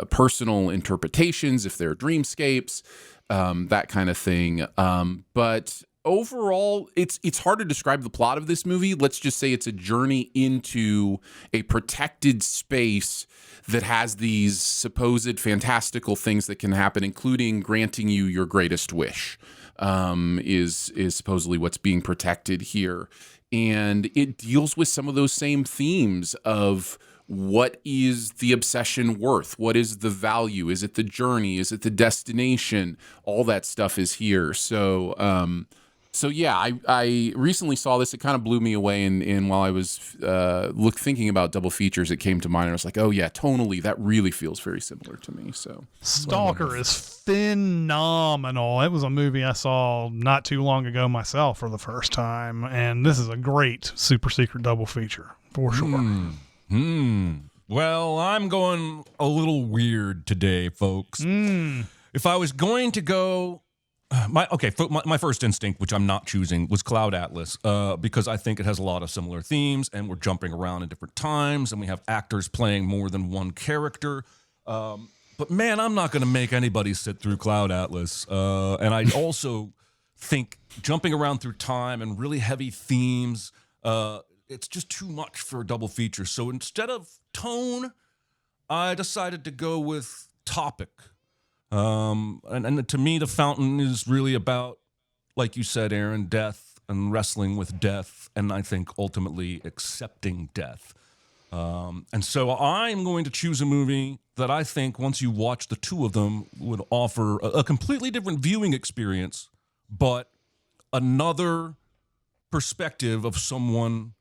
personal interpretations, if they're dreamscapes. That kind of thing. But overall, it's hard to describe the plot of this movie. Let's just say it's a journey into a protected space that has these supposed fantastical things that can happen, including granting you your greatest wish, is supposedly what's being protected here. And it deals with some of those same themes of what is the obsession worth? What is the value? Is it the journey? Is it the destination? All that stuff is here. So yeah, I recently saw this. It kind of blew me away. And while I was thinking about double features, it came to mind. And I was like, oh yeah, tonally, that really feels very similar to me. So Stalker is phenomenal. It was a movie I saw not too long ago myself for the first time. And this is a great super secret double feature for sure. Well, I'm going a little weird today, folks. If I was going to go My first instinct, which I'm not choosing, was Cloud Atlas, because I think it has a lot of similar themes, and we're jumping around in different times, and we have actors playing more than one character. But man, I'm not going to make anybody sit through Cloud Atlas. And I also think jumping around through time and really heavy themes, it's just too much for a double feature. So instead of tone, I decided to go with topic. And to me, The Fountain is really about, like you said, Aaron, death and wrestling with death, and I think ultimately accepting death. And so I'm going to choose a movie that I think, once you watch the two of them, would offer a completely different viewing experience, but another perspective of someone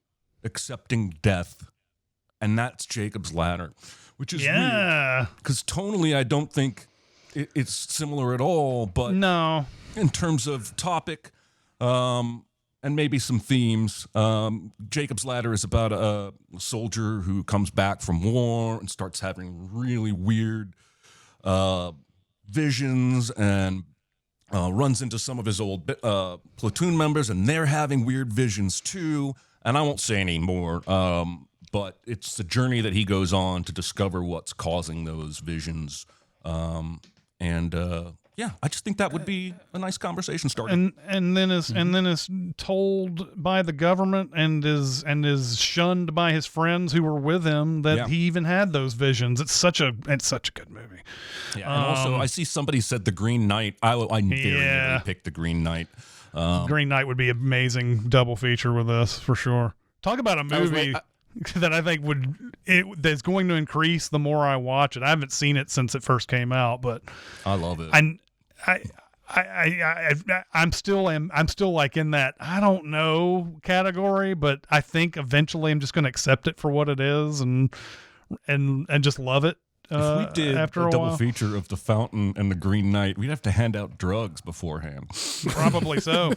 accepting death, and that's Jacob's Ladder, which is weird, because tonally I don't think it's similar at all, but No. in terms of topic and maybe some themes, Jacob's Ladder is about a soldier who comes back from war and starts having really weird visions, and runs into some of his old platoon members, and they're having weird visions too. And I won't say any more, but it's the journey that he goes on to discover what's causing those visions. Yeah, I just think that would be a nice conversation starter. And then is told by the government and is shunned by his friends who were with him that he even had those visions. It's such a good movie. Yeah, and also I see somebody said The Green Knight. I very nearly picked The Green Knight. Green Knight would be an amazing double feature with this for sure. Talk about a movie that I think that's going to increase the more I watch it. I haven't seen it since it first came out, but I love it. I'm still like in that I don't know category, but I think eventually I'm just going to accept it for what it is and just love it. If we did after a double while. feature of The Fountain and The Green Knight, we'd have to hand out drugs beforehand. Probably so.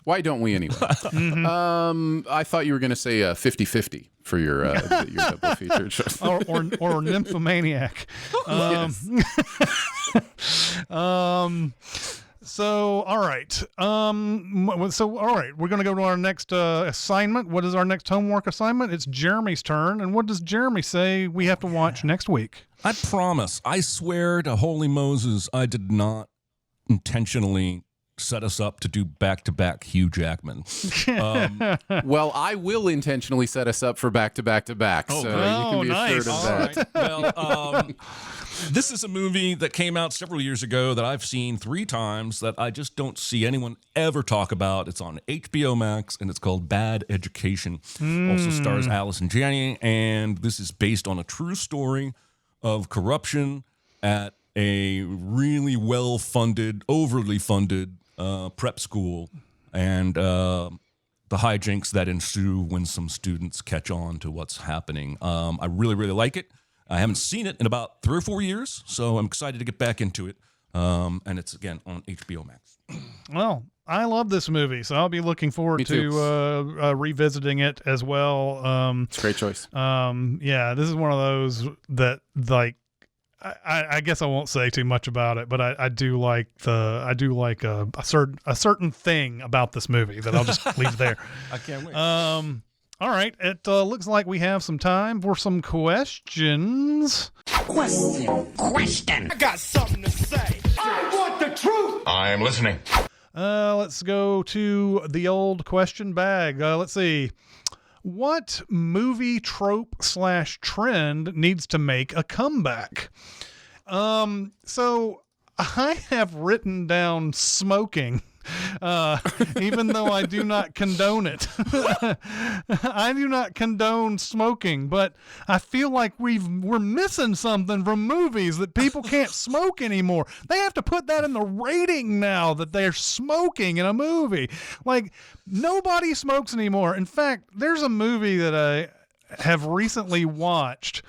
Why don't we anyway? I thought you were going to say 50-50 for your double feature. or Nymphomaniac. So, all right. All right. We're going to go to our next assignment. What is our next homework assignment? It's Jeremy's turn. And what does Jeremy say we have to watch next week? I promise. I swear to holy Moses, I did not intentionally set us up to do back-to-back Hugh Jackman. Well, I will intentionally set us up for back-to-back-to-back. So you can be assured of that. Right. Well, this is a movie that came out several years ago that I've seen 3 times that I just don't see anyone ever talk about. It's on HBO Max, and it's called Bad Education. Also stars Allison Janney, and this is based on a true story of corruption at a really well-funded, overly funded prep school, and the hijinks that ensue when some students catch on to what's happening. I really, really like it. I haven't seen it in about 3 or 4 years, so I'm excited to get back into it. And it's, again, on HBO Max. Well, I love this movie, so I'll be looking forward to revisiting it as well. It's a great choice. Yeah, this is one of those that, like, I guess I won't say too much about it, but I do like a certain thing about this movie that I'll just leave there. I can't wait. All right, it looks like we have some time for some questions. Question. I got something to say. I want the truth. I am listening. Let's go to the old question bag. Let's see. What movie trope / trend needs to make a comeback? So I have written down smoking, even though I do not condone it. I do not condone smoking, but I feel like we're missing something from movies that people can't smoke anymore. They have to put that in the rating now that they're smoking in a movie. Like, nobody smokes anymore. In fact, there's a movie that I have recently watched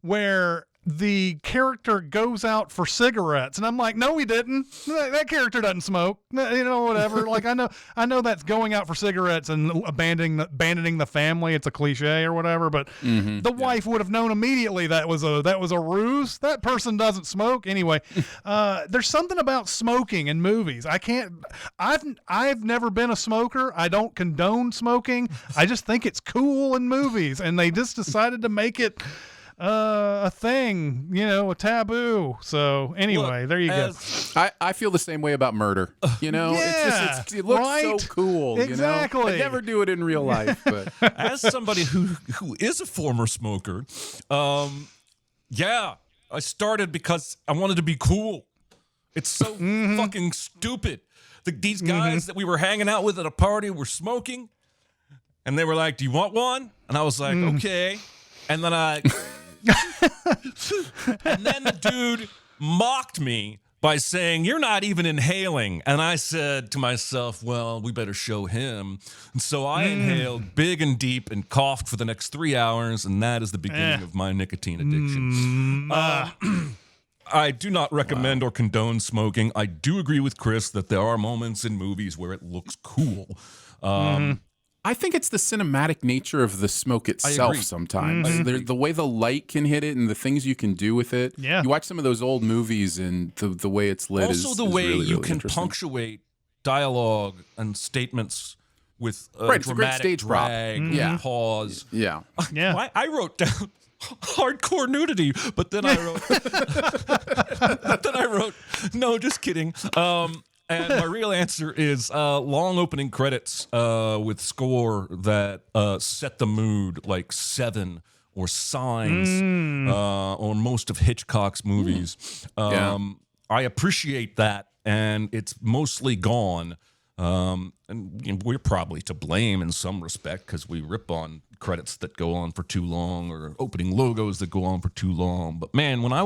where the character goes out for cigarettes, and I'm like, no, he didn't. That character doesn't smoke. Whatever. Like I know that's going out for cigarettes and abandoning the family. It's a cliche or whatever, but the wife would have known immediately that was a ruse. That person doesn't smoke anyway. There's something about smoking in movies. I've never been a smoker. I don't condone smoking. I just think it's cool in movies, and they just decided to make it a thing, a taboo. So anyway, Look, there you go. I feel the same way about murder. It looks so cool. Exactly. I never do it in real life, but As somebody who is a former smoker, I started because I wanted to be cool. It's so fucking stupid. These guys that we were hanging out with at a party were smoking, and they were like, "Do you want one?" And I was like, "Okay." And then the dude mocked me by saying, "You're not even inhaling." And I said to myself, well, we better show him. And so I inhaled big and deep and coughed for the next 3 hours, and that is the beginning of my nicotine addiction. I do not recommend or condone smoking. I do agree with Chris that there are moments in movies where it looks cool. I think it's the cinematic nature of the smoke itself sometimes. The way the light can hit it and the things you can do with it. Yeah. You watch some of those old movies and the way it's lit Also, is the way really, you really can interesting. punctuate dialogue and statements with Right, it's a great dramatic drag prop. and pause. Yeah. Yeah. I wrote down hardcore nudity, but then I wrote, no, just kidding. And my real answer is long opening credits with score that set the mood, like Seven or Signs or most of Hitchcock's movies. I appreciate that, and it's mostly gone. And we're probably to blame in some respect because we rip on credits that go on for too long or opening logos that go on for too long. But man, when I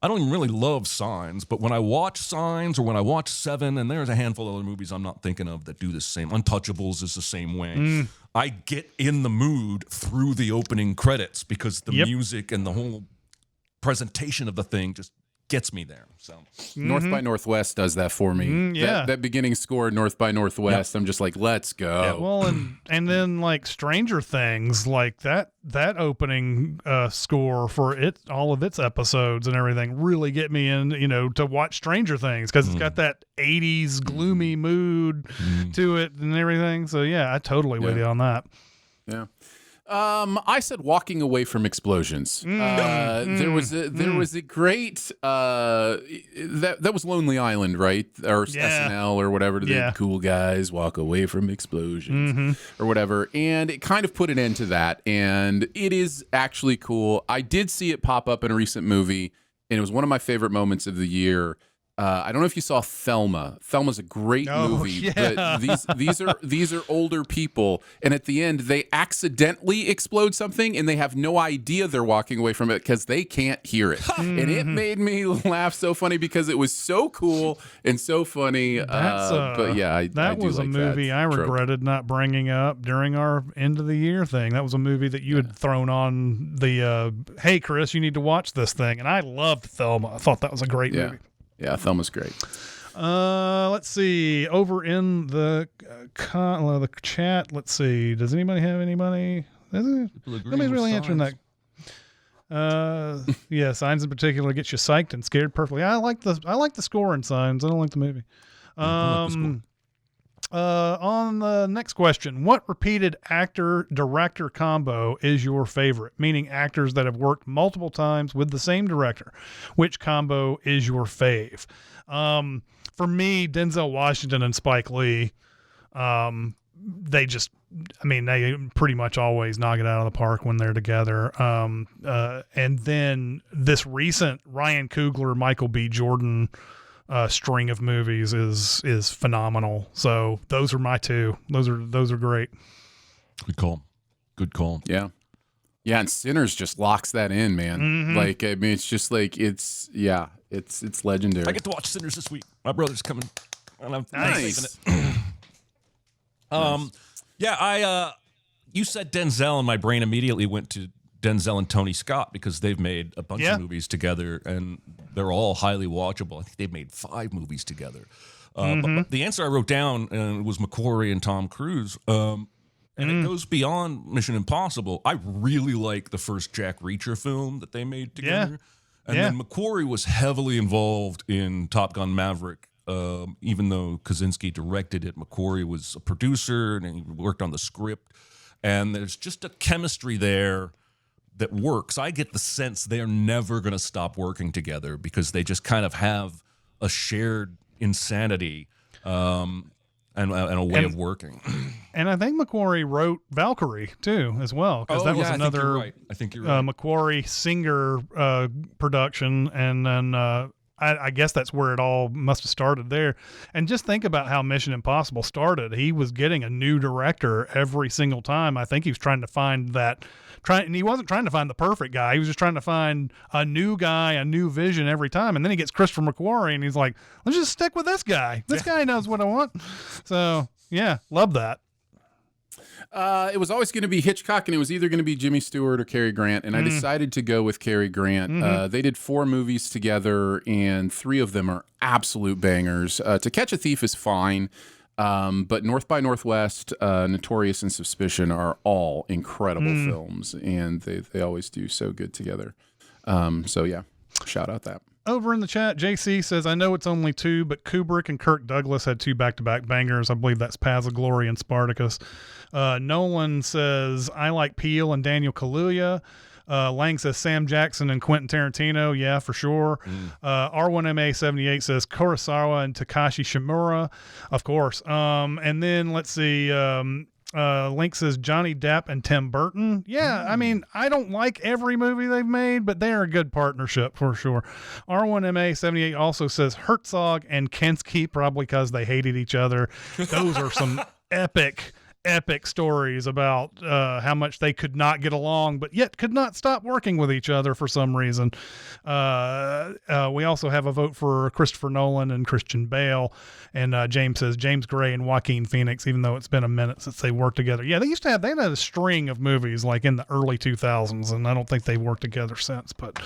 don't even really love Signs, but when I watch Signs or when I watch Seven, and there's a handful of other movies I'm not thinking of that do the same. Untouchables is the same way. I get in the mood through the opening credits because the music and the whole presentation of the thing just gets me there. So North by Northwest does that for me. That beginning score, North by Northwest, I'm just like, let's go. Yeah, well, and then like Stranger Things, like that opening score for all of its episodes and everything really get me in, to watch Stranger Things because it's got that 80s gloomy mood to it and everything. So yeah, I totally with you on that. Yeah. I said walking away from explosions. There was a great that was Lonely Island, right? Or SNL or whatever. The cool guys walk away from explosions or whatever. And it kind of put an end to that. And it is actually cool. I did see it pop up in a recent movie, and it was one of my favorite moments of the year. I don't know if you saw Thelma. Thelma's a great movie, but these are older people, and at the end they accidentally explode something, and they have no idea they're walking away from it because they can't hear it. And it made me laugh so funny because it was so cool and so funny. But yeah, I do was like a movie I trope. regretted not bringing up during our end of the year thing. That was a movie that you had thrown on the hey Chris, you need to watch this thing, and I loved Thelma. I thought that was a great movie. Yeah, Thelma's great. Let's see. Over in the chat, let's see. Does anybody have anybody? Nobody's really answering that. Yeah, Signs in particular gets you psyched and scared perfectly. I like the score in Signs. I don't like the movie. On the next question, what repeated actor-director combo is your favorite? Meaning actors that have worked multiple times with the same director. Which combo is your fave? For me, Denzel Washington and Spike Lee, they pretty much always knock it out of the park when they're together. And then this recent Ryan Coogler, Michael B. Jordan string of movies is phenomenal. So those are my two. Those are great. Good call. Yeah, and Sinners just locks that in, man. Like, I mean, it's just like it's legendary. I get to watch Sinners this week. My brother's coming, and I'm Nice. saving it. You said Denzel, and my brain immediately went to Denzel and Tony Scott, because they've made a bunch of movies together, and they're all highly watchable. I think they've made 5 movies together. But the answer I wrote down was McQuarrie and Tom Cruise. And it goes beyond Mission Impossible. I really like the first Jack Reacher film that they made together. And then McQuarrie was heavily involved in Top Gun Maverick. Even though Kaczynski directed it, McQuarrie was a producer and he worked on the script. And there's just a chemistry there that works. I get the sense they're never going to stop working together because they just kind of have a shared insanity and a way of working. And I think McQuarrie wrote Valkyrie too, as well, because that was another I think you're right. McQuarrie Singer production, and then I guess that's where it all must have started there. And just think about how Mission Impossible started. He was getting a new director every single time. I think he was trying to find and he wasn't trying to find the perfect guy. He was just trying to find a new guy, a new vision every time. And then he gets Christopher McQuarrie, and he's like, let's just stick with this guy. This guy knows what I want. So, yeah, love that. It was always going to be Hitchcock, and it was either going to be Jimmy Stewart or Cary Grant, and I decided to go with Cary Grant. They did 4 movies together, and 3 of them are absolute bangers. To Catch a Thief is fine, but North by Northwest, Notorious, and Suspicion are all incredible films, and they always do so good together. So, yeah, shout out that. Over in the chat, JC says, I know it's only 2, but Kubrick and Kirk Douglas had 2 back-to-back bangers. I believe that's Paths of Glory and Spartacus. Nolan says, I like Peele and Daniel Kaluuya. Lang says Sam Jackson and Quentin Tarantino. Yeah, for sure. R1MA78 says Kurosawa and Takashi Shimura. Of course. And then let's see. Link says Johnny Depp and Tim Burton. Yeah, I mean, I don't like every movie they've made, but they're a good partnership for sure. R1MA78 also says Herzog and Kinski, probably because they hated each other. Those are some epic stories about how much they could not get along, but yet could not stop working with each other for some reason. We also have a vote for Christopher Nolan and Christian Bale. And James says James Gray and Joaquin Phoenix, even though it's been a minute since they worked together. Yeah, they had a string of movies like in the early 2000s, and I don't think they've worked together since. But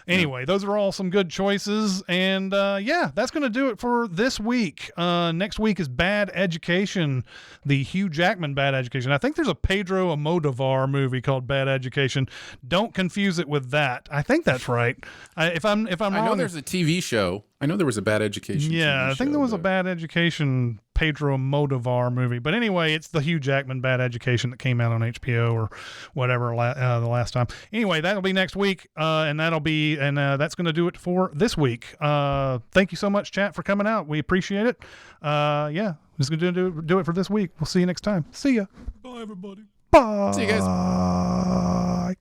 anyway, those are all some good choices. And that's going to do it for this week. Next week is Bad Education, the Hugh Jackman Bad Education. I think there's a Pedro Almodovar movie called Bad Education. Don't confuse it with that. I think that's right. If I'm wrong, I know there's a TV show. I know there was a Bad Education. Yeah, I think there was a Bad Education Pedro Almodovar movie. But anyway, it's the Hugh Jackman Bad Education that came out on HBO or whatever the last time. Anyway, that'll be next week, and that's going to do it for this week. Thank you so much, chat, for coming out. We appreciate it. Just going to do it for this week. We'll see you next time. See ya. Bye, everybody. Bye. See you guys. Bye.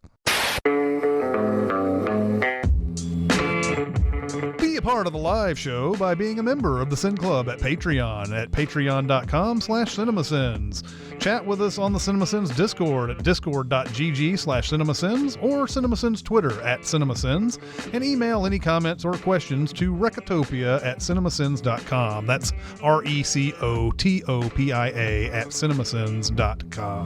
Be a part of the live show by being a member of the Sin Club at Patreon at patreon.com/cinemasins. Chat with us on the Cinemasins Discord at discord.gg/cinemasins or Cinemasins Twitter at Cinemasins, and email any comments or questions to Recotopia@cinemasins.com. That's RECOTOPIA at cinemasins.com.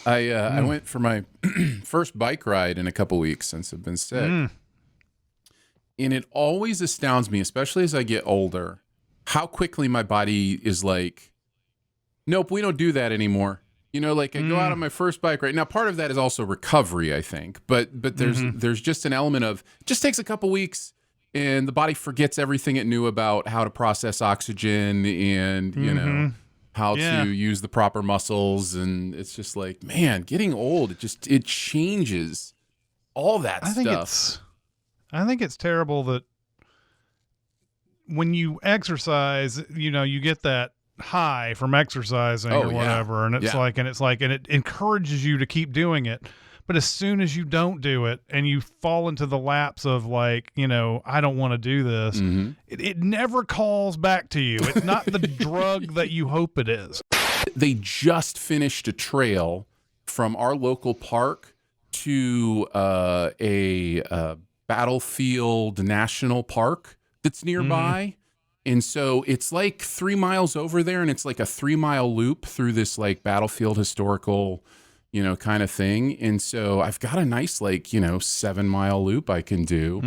I went for my first bike ride in a couple weeks since I've been sick. And it always astounds me, especially as I get older, how quickly my body is like, nope, we don't do that anymore. You know, like I go out on my first bike ride. Now, part of that is also recovery, I think. But there's just an element of, it just takes a couple weeks and the body forgets everything it knew about how to process oxygen and, you know, how to use the proper muscles, and it's just like, man, getting old, it changes all that stuff. I think it's terrible that when you exercise, you know, you get that high from exercising or whatever, and it's like it encourages you to keep doing it. But as soon as you don't do it and you fall into the lapse of like, you know, I don't want to do this, it never calls back to you. It's not the drug that you hope it is. They just finished a trail from our local park to a Battlefield National Park that's nearby. And so it's like 3 miles over there, and it's like a 3-mile loop through this like battlefield historical, kind of thing. And so I've got a nice 7-mile loop I can do.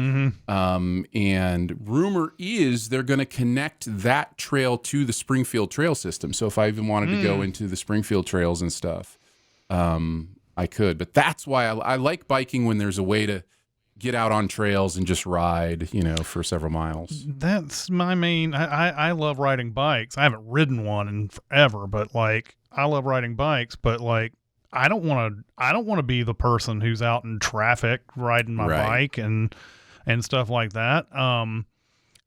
And rumor is they're going to connect that trail to the Springfield trail system. So if I even wanted to go into the Springfield trails and stuff, I could. But that's why I like biking, when there's a way to get out on trails and just ride, for several miles. That's my main. I love riding bikes. I haven't ridden one in forever, but I love riding bikes. But I don't want to be the person who's out in traffic riding my bike and stuff like that. And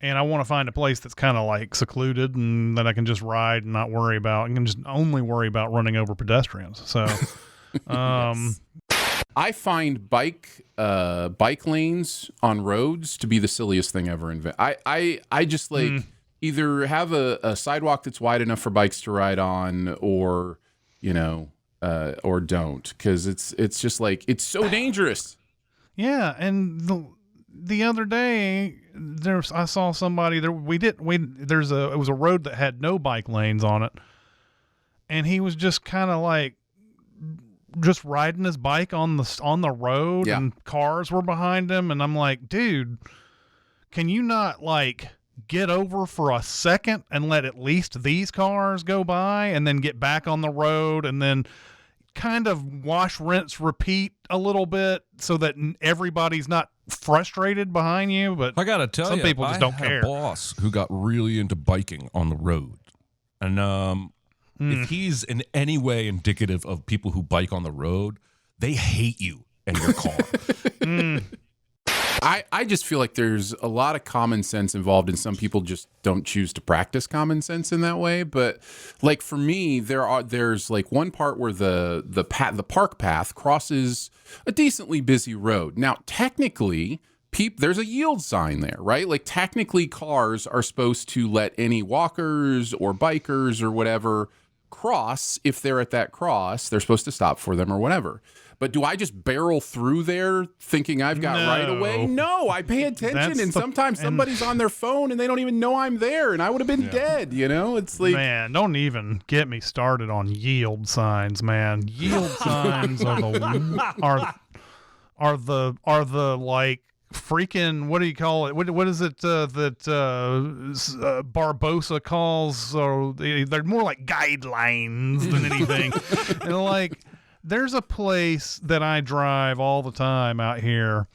I want to find a place that's kind of secluded and that I can just ride and not worry about. I can just only worry about running over pedestrians. So, Yes. I find bike lanes on roads to be the silliest thing ever invented. I just either have a sidewalk that's wide enough for bikes to ride on, or or don't, because it's just it's so dangerous. Yeah, and the other day I saw somebody there. It was a road that had no bike lanes on it, and he was just kind of just riding his bike on the road, and cars were behind him, and I'm like, dude, can you not get over for a second and let at least these cars go by, and then get back on the road, and then kind of wash, rinse, repeat a little bit, so that everybody's not frustrated behind you? But I gotta tell you, some people just don't care. I had a boss who got really into biking on the road, and if he's in any way indicative of people who bike on the road, they hate you and your car. I just feel like there's a lot of common sense involved, and some people just don't choose to practice common sense in that way. But for me, there's one part where the park path crosses a decently busy road. Now, technically, there's a yield sign there, right? Technically, cars are supposed to let any walkers or bikers or whatever cross. If they're at that cross, they're supposed to stop for them or whatever. But do I just barrel through there thinking I've got right away? No, I pay attention, and sometimes somebody's on their phone and they don't even know I'm there, and I would have been dead. It's man, don't even get me started on yield signs, man. Yield signs are the freaking, what do you call it? What is it that Barbosa calls? So they're more like guidelines than anything. And there's a place that I drive all the time out here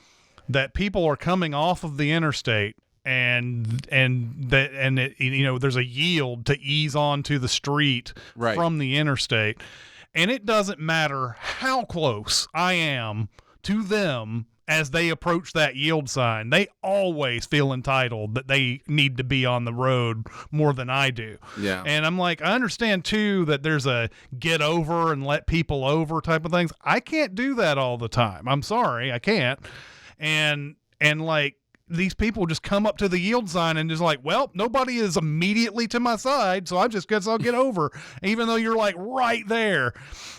that people are coming off of the interstate, and there's a yield to ease onto the street from the interstate, and it doesn't matter how close I am to them as they approach that yield sign. They always feel entitled that they need to be on the road more than I do. Yeah. And I'm I understand too that there's a get over and let people over type of things. I can't do that all the time. I'm sorry, I can't. And these people just come up to the yield sign and just well, nobody is immediately to my side, so I just guess I'll get over, even though you're right there.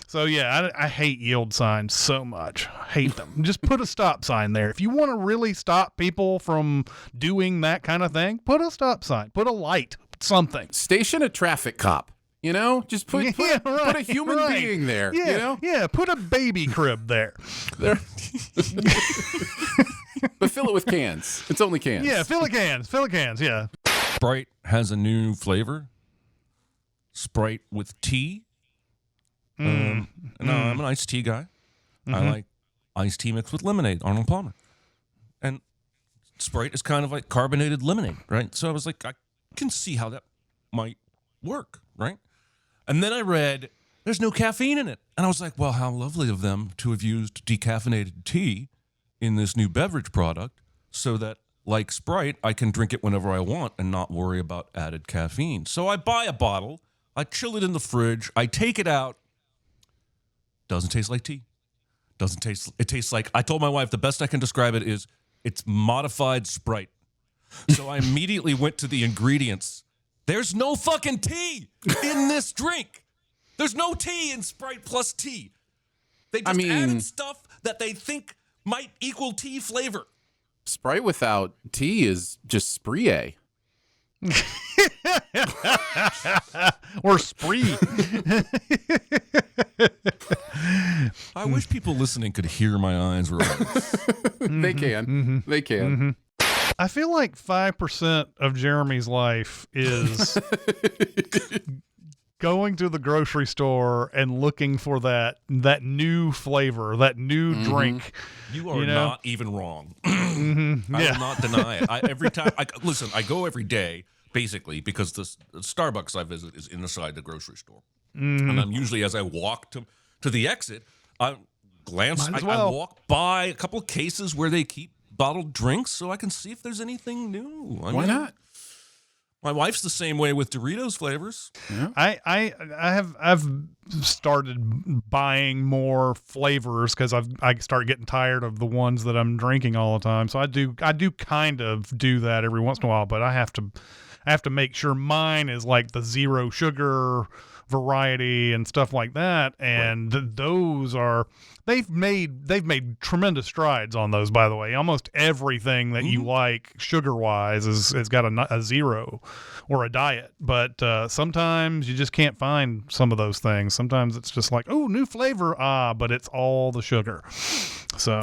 So yeah, I hate yield signs so much. I hate them. Just put a stop sign there. If you want to really stop people from doing that kind of thing, put a stop sign, put a light, something. Station a traffic cop. Just put a human being there. Yeah, put a baby crib there. But fill it with cans. It's only cans. Yeah, fill it cans, yeah. Sprite has a new flavor. Sprite with tea. No, I'm an iced tea guy. I like iced tea mixed with lemonade, Arnold Palmer. And Sprite is kind of like carbonated lemonade, right? So I was like, I can see how that might work, right? And then I read there's no caffeine in it. And I was like, well, how lovely of them to have used decaffeinated tea in this new beverage product so that, like Sprite, I can drink it whenever I want and not worry about added caffeine. So I buy a bottle, I chill it in the fridge, I take it out. Doesn't taste like tea. It tastes like, I told my wife the best I can describe it is it's modified Sprite. So I immediately went to the ingredients. There's no fucking tea in this drink. There's no tea in Sprite plus tea. They just added stuff that they think might equal tea flavor. Sprite without tea is just Spree. Or Spree. I wish people listening could hear my eyes roll. They can. They can. I feel like 5% of Jeremy's life is going to the grocery store and looking for that new flavor, that new drink. You are not even wrong. I will not deny it. Every time, listen, I go every day, basically, because the Starbucks I visit is inside the grocery store. And I'm usually, as I walk to the exit, I walk by a couple of cases where they keep bottled drinks so I can see if there's anything new. Why not? My wife's the same way with Doritos flavors. Yeah. I've started buying more flavors because I start getting tired of the ones that I'm drinking all the time. So I do kind of do that every once in a while, but I have to make sure mine is like the zero sugar variety and stuff like that. And those are they've made tremendous strides on those, by the way. Almost everything that you like sugar wise has got a zero or a diet, but sometimes you just can't find some of those things. Sometimes it's just like, oh, new flavor, but it's all the sugar. So